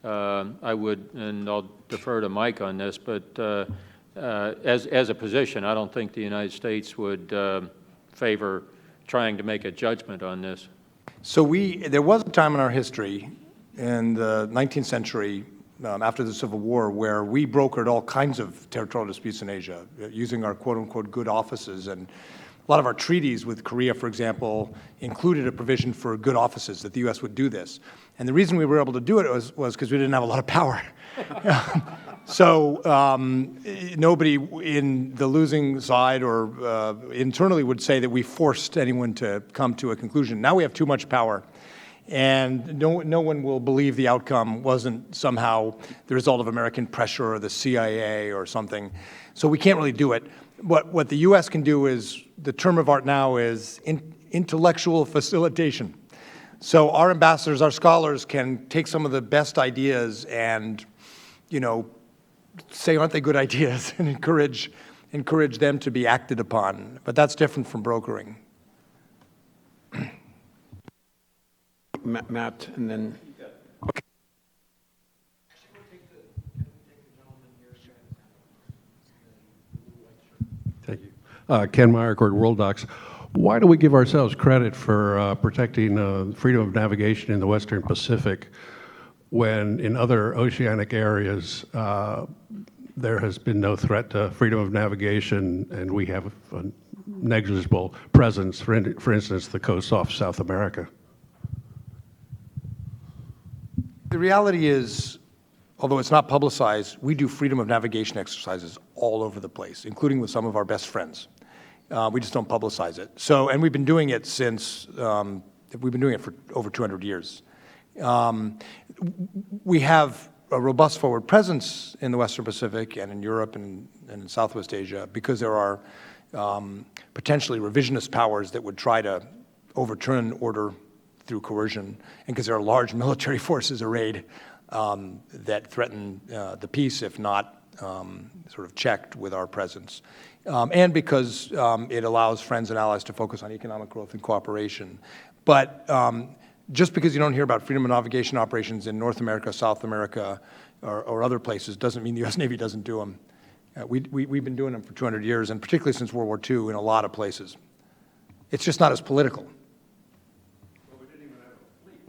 I would, and I'll defer to Mike on this, but as a position, I don't think the United States would favor trying to make a judgment on this. So there was a time in our history in the 19th century, after the Civil War, where we brokered all kinds of territorial disputes in Asia using our quote-unquote good offices. And a lot of our treaties with Korea, for example, included a provision for good offices, that the U.S. would do this. And the reason we were able to do it was because we didn't have a lot of power. So nobody in the losing side or internally would say that we forced anyone to come to a conclusion. Now we have too much power, and no one will believe the outcome wasn't somehow the result of American pressure or the CIA or something. So we can't really do it. What the U.S. can do is, the term of art now is intellectual facilitation. So our ambassadors, our scholars can take some of the best ideas and, say, aren't they good ideas, and encourage them to be acted upon. But that's different from brokering. Matt, and then. Okay. Thank you. Ken Meyercord, World Docs. Why do we give ourselves credit for protecting freedom of navigation in the Western Pacific when in other oceanic areas there has been no threat to freedom of navigation and we have a negligible presence, for instance, the coast off South America? The reality is, although it's not publicized, we do freedom of navigation exercises all over the place, including with some of our best friends. We just don't publicize it. So, and we've been doing it since, we've been doing it for over 200 years. We have a robust forward presence in the Western Pacific and in Europe and in Southwest Asia because there are potentially revisionist powers that would try to overturn order through coercion, and because there are large military forces arrayed that threaten the peace if not sort of checked with our presence. And because it allows friends and allies to focus on economic growth and cooperation. But just because you don't hear about freedom of navigation operations in North America, South America, or other places doesn't mean the U.S. Navy doesn't do them. We've been doing them for 200 years, and particularly since World War II in a lot of places. It's just not as political. Well, we didn't even have a fleet.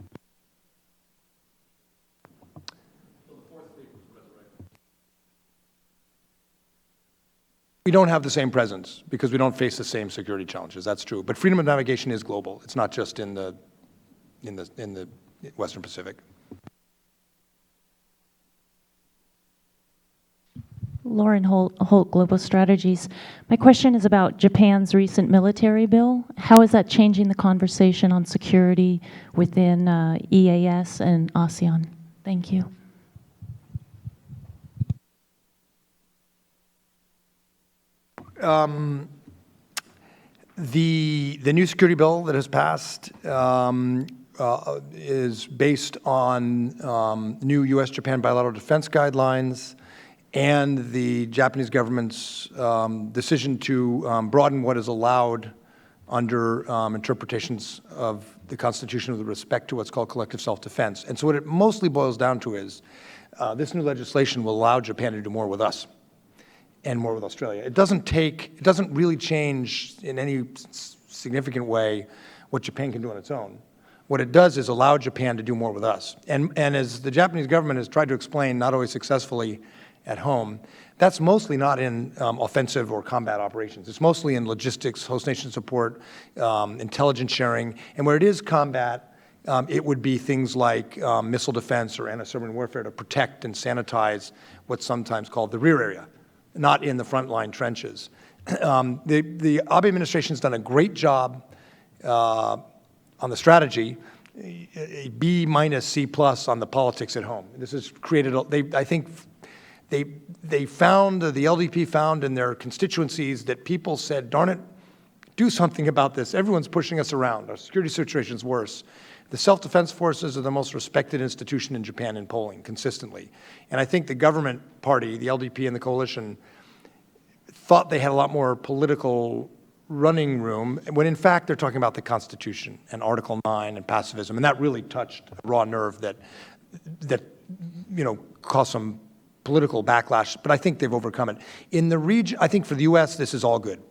So the fourth fleet was resurrected. We don't have the same presence because we don't face the same security challenges. That's true. But freedom of navigation is global. It's not just in the Western Pacific. Lauren Holt, Global Strategies. My question is about Japan's recent military bill. How is that changing the conversation on security within EAS and ASEAN? Thank you. The new security bill that has passed is based on new U.S.-Japan bilateral defense guidelines and the Japanese government's decision to broaden what is allowed under interpretations of the Constitution with respect to what's called collective self-defense. And so what it mostly boils down to is this new legislation will allow Japan to do more with us and more with Australia. It doesn't really change in any significant way what Japan can do on its own. What it does is allow Japan to do more with us. And as the Japanese government has tried to explain, not always successfully at home, that's mostly not in offensive or combat operations. It's mostly in logistics, host nation support, intelligence sharing, and where it is combat, it would be things like missile defense or anti-submarine warfare to protect and sanitize what's sometimes called the rear area, not in the frontline trenches. The Abe administration has done a great job on the strategy, a B minus C plus on the politics at home. This has created, I think, they found, the LDP found in their constituencies that people said, darn it, do something about this. Everyone's pushing us around. Our security situation's worse. The self-defense forces are the most respected institution in Japan in polling consistently. And I think the government party, the LDP and the coalition, thought they had a lot more political running room, when in fact they're talking about the Constitution and Article 9 and pacifism. And that really touched a raw nerve that caused some political backlash, but I think they've overcome it. In the region, I think for the U.S., this is all good.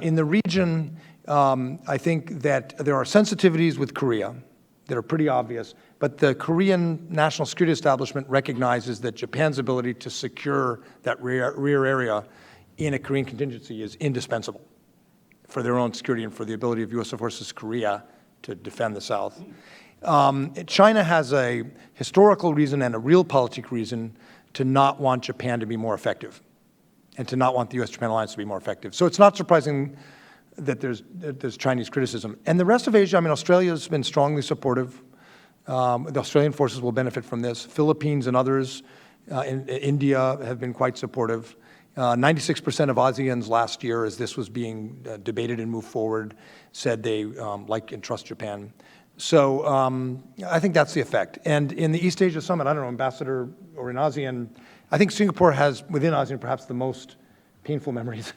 In the region, I think that there are sensitivities with Korea that are pretty obvious, but the Korean national security establishment recognizes that Japan's ability to secure that rear area in a Korean contingency is indispensable for their own security and for the ability of U.S. forces Korea to defend the South. China has a historical reason and a realpolitik reason to not want Japan to be more effective and to not want the U.S.-Japan alliance to be more effective. So it's not surprising that there's Chinese criticism. And the rest of Asia, I mean, Australia's been strongly supportive. The Australian forces will benefit from this. Philippines and others, India have been quite supportive. 96% of ASEANs last year, as this was being debated and moved forward, said they like and trust Japan. So I think that's the effect. And in the East Asia Summit, I don't know, Ambassador, or in ASEAN, I think Singapore has, within ASEAN, perhaps the most painful memories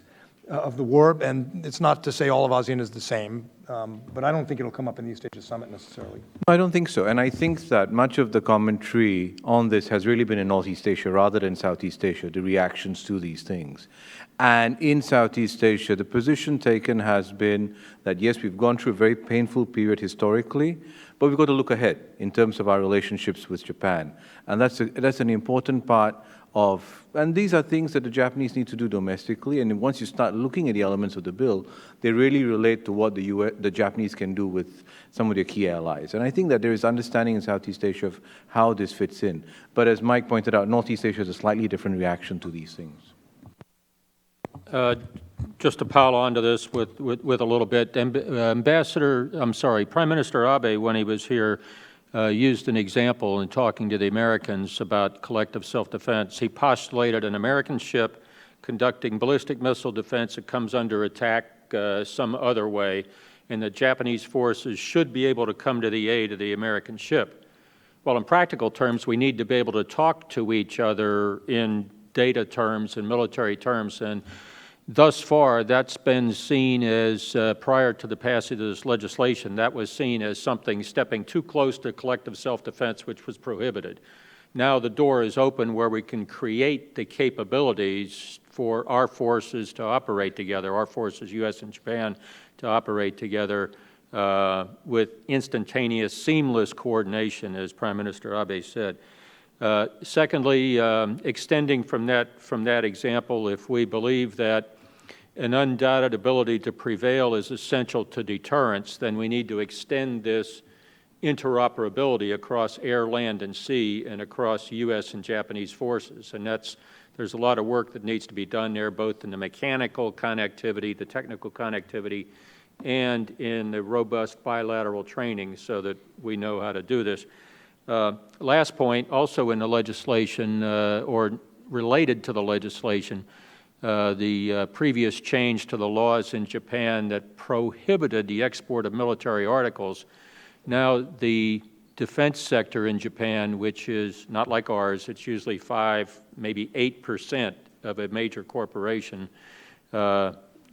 of the war. And it's not to say all of ASEAN is the same, but I don't think it'll come up in the East Asia Summit necessarily. I don't think so. And I think that much of the commentary on this has really been in Northeast Asia rather than Southeast Asia, the reactions to these things. And in Southeast Asia, the position taken has been that, yes, we've gone through a very painful period historically, but we've got to look ahead in terms of our relationships with Japan. And that's an important part of, and these are things that the Japanese need to do domestically. And once you start looking at the elements of the bill, they really relate to what the Japanese can do with some of their key allies. And I think that there is understanding in Southeast Asia of how this fits in. But as Mike pointed out, Northeast Asia has a slightly different reaction to these things. Just to pile onto this with a little bit, Prime Minister Abe, when he was here, used an example in talking to the Americans about collective self-defense. He postulated an American ship conducting ballistic missile defense that comes under attack some other way, and the Japanese forces should be able to come to the aid of the American ship. Well, in practical terms, we need to be able to talk to each other in data terms and military terms, and thus far, that's been seen as, prior to the passage of this legislation, that was seen as something stepping too close to collective self-defense, which was prohibited. Now the door is open where we can create the capabilities for our forces to operate together, our forces, U.S. and Japan, to operate together with instantaneous, seamless coordination, as Prime Minister Abe said. Secondly, extending from that example, if we believe that an undoubted ability to prevail is essential to deterrence, then we need to extend this interoperability across air, land, and sea, and across U.S. and Japanese forces. And there's a lot of work that needs to be done there, both in the mechanical connectivity, the technical connectivity, and in the robust bilateral training so that we know how to do this. Last point, also in the legislation, or related to the legislation, the previous change to the laws in Japan that prohibited the export of military articles. Now the defense sector in Japan, which is not like ours, it's usually 5, maybe 8% of a major corporation,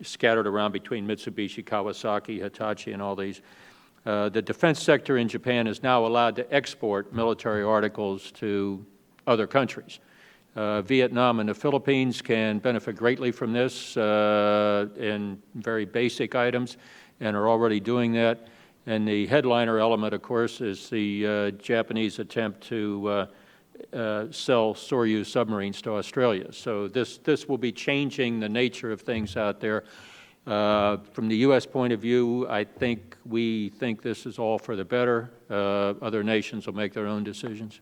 scattered around between Mitsubishi, Kawasaki, Hitachi, and all these. The defense sector in Japan is now allowed to export military articles to other countries. Vietnam and the Philippines can benefit greatly from this in very basic items and are already doing that. And the headliner element, of course, is the Japanese attempt to sell Soyuz submarines to Australia. So this will be changing the nature of things out there. From the U.S. point of view, we think this is all for the better. Other nations will make their own decisions.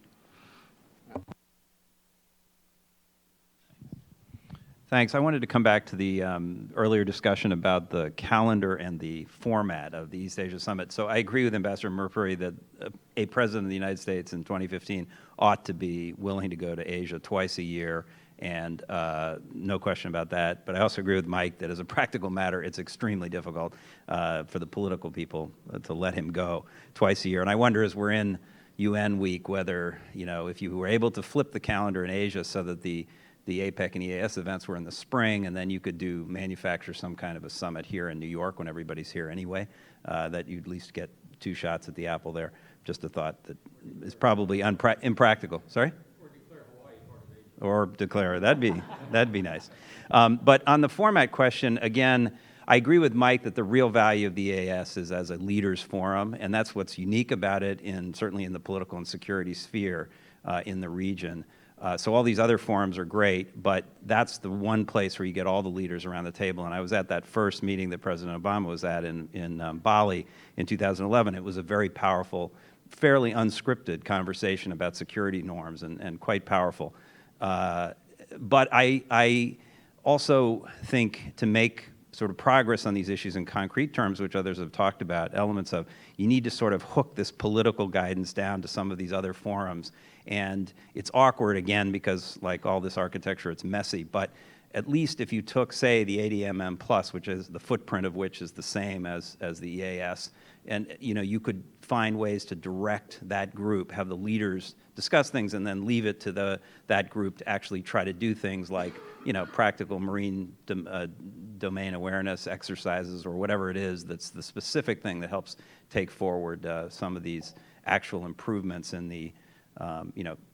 Thanks. I wanted to come back to the earlier discussion about the calendar and the format of the East Asia Summit. So I agree with Ambassador Murphy that a president of the United States in 2015 ought to be willing to go to Asia twice a year, and no question about that. But I also agree with Mike that as a practical matter, it's extremely difficult for the political people to let him go twice a year. And I wonder, as we're in UN week, whether, if you were able to flip the calendar in Asia so that the APEC and EAS events were in the spring, and then you could manufacture some kind of a summit here in New York when everybody's here anyway, that you'd at least get 2 shots at the apple there. Just a thought that is probably impractical. Sorry? Or declare, that'd be nice. But on the format question, again, I agree with Mike that the real value of the EAS is as a leaders forum, and that's what's unique about it, certainly in the political and security sphere in the region. So all these other forums are great, but that's the one place where you get all the leaders around the table. And I was at that first meeting that President Obama was at in Bali in 2011. It was a very powerful, fairly unscripted conversation about security norms, and quite powerful. But I also think to make sort of progress on these issues in concrete terms, which others have talked about, elements of, you need to sort of hook this political guidance down to some of these other forums. And it's awkward, again, because like all this architecture, it's messy. But at least if you took, say, the 80mm plus, which is the footprint of which is the same as the EAS, and you could find ways to direct that group, have the leaders discuss things, and then leave it to that group to actually try to do things like practical marine domain awareness exercises, or whatever it is that's the specific thing that helps take forward some of these actual improvements in the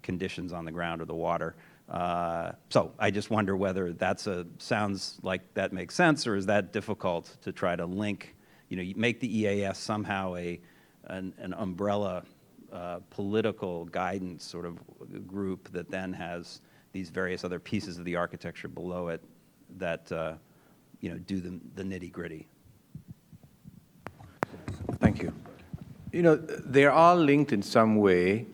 conditions on the ground or the water. So I just wonder whether sounds like that makes sense, or is that difficult to try to link, make the EAS somehow an umbrella political guidance sort of group that then has these various other pieces of the architecture below it that do the nitty-gritty. Thank you. They are linked in some way,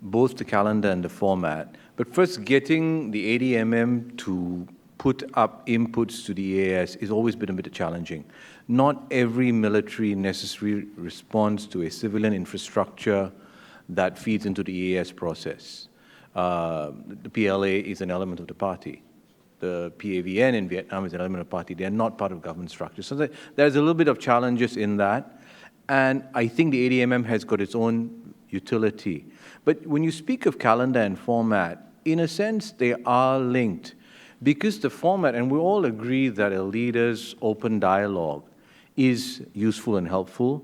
both the calendar and the format. But first, getting the 80mm to put up inputs to the EAS has always been a bit challenging. Not every military necessarily responds to a civilian infrastructure that feeds into the EAS process. The PLA is an element of the party. The PAVN in Vietnam is an element of the party. They are not part of government structure. So there's a little bit of challenges in that. And I think the 80mm has got its own utility. But when you speak of calendar and format, in a sense, they are linked. Because the format, and we all agree that a leader's open dialogue is useful and helpful.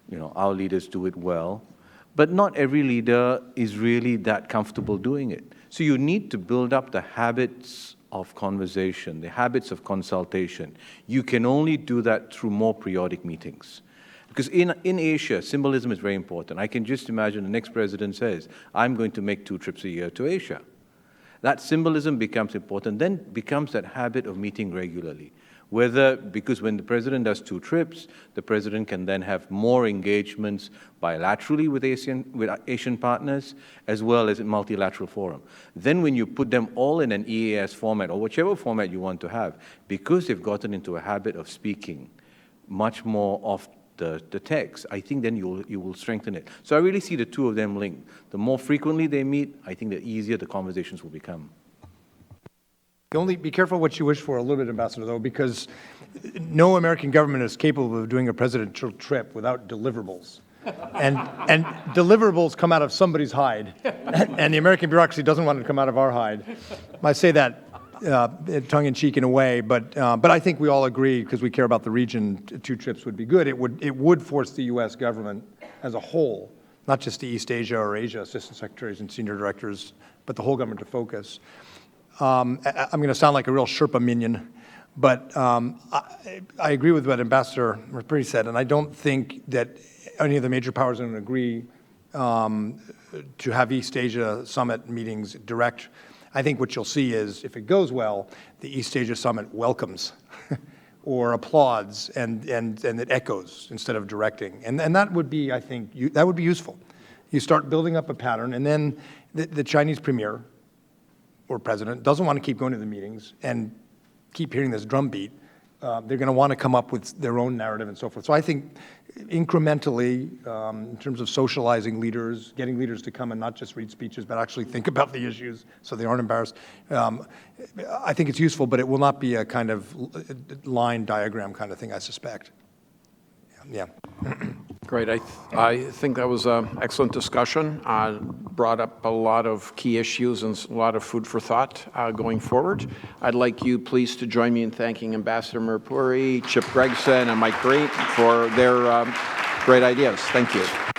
You know, our leaders do it well. But not every leader is really that comfortable doing it. So you need to build up the habits of conversation, the habits of consultation. You can only do that through more periodic meetings. Because in Asia, symbolism is very important. I can just imagine the next president says, I'm going to make 2 trips a year to Asia. That symbolism becomes important, then becomes that habit of meeting regularly. Because when the president does 2 trips, the president can then have more engagements bilaterally with Asian partners, as well as in multilateral forum. Then when you put them all in an EAS format, or whichever format you want to have, because they've gotten into a habit of speaking much more of the text, I think then you will strengthen it. So I really see the 2 of them linked. The more frequently they meet, I think the easier the conversations will become. Be careful what you wish for a little bit, Ambassador, though, because no American government is capable of doing a presidential trip without deliverables. And deliverables come out of somebody's hide, and the American bureaucracy doesn't want it to come out of our hide. I say that tongue-in-cheek in a way, but I think we all agree, because we care about the region, 2 trips would be good. It would force the U.S. government as a whole, not just the East Asia or Asia assistant secretaries and senior directors, but the whole government to focus. I'm going to sound like a real Sherpa minion, but I agree with what Ambassador Rapuri said, and I don't think that any of the major powers are going to agree to have East Asia Summit meetings direct. I think what you'll see is, if it goes well, the East Asia Summit welcomes or applauds, and it echoes instead of directing. And that would be, I think, that would be useful. You start building up a pattern, and then the Chinese premier or president doesn't want to keep going to the meetings and keep hearing this drumbeat. They're going to want to come up with their own narrative and so forth. So I think incrementally, in terms of socializing leaders, getting leaders to come and not just read speeches, but actually think about the issues so they aren't embarrassed, I think it's useful, but it will not be a kind of line diagram kind of thing, I suspect. Yeah. Great. I think that was an excellent discussion. Brought up a lot of key issues and a lot of food for thought going forward. I'd like you please to join me in thanking Ambassador Rapuri, Chip Gregson, and Mike Green for their great ideas. Thank you.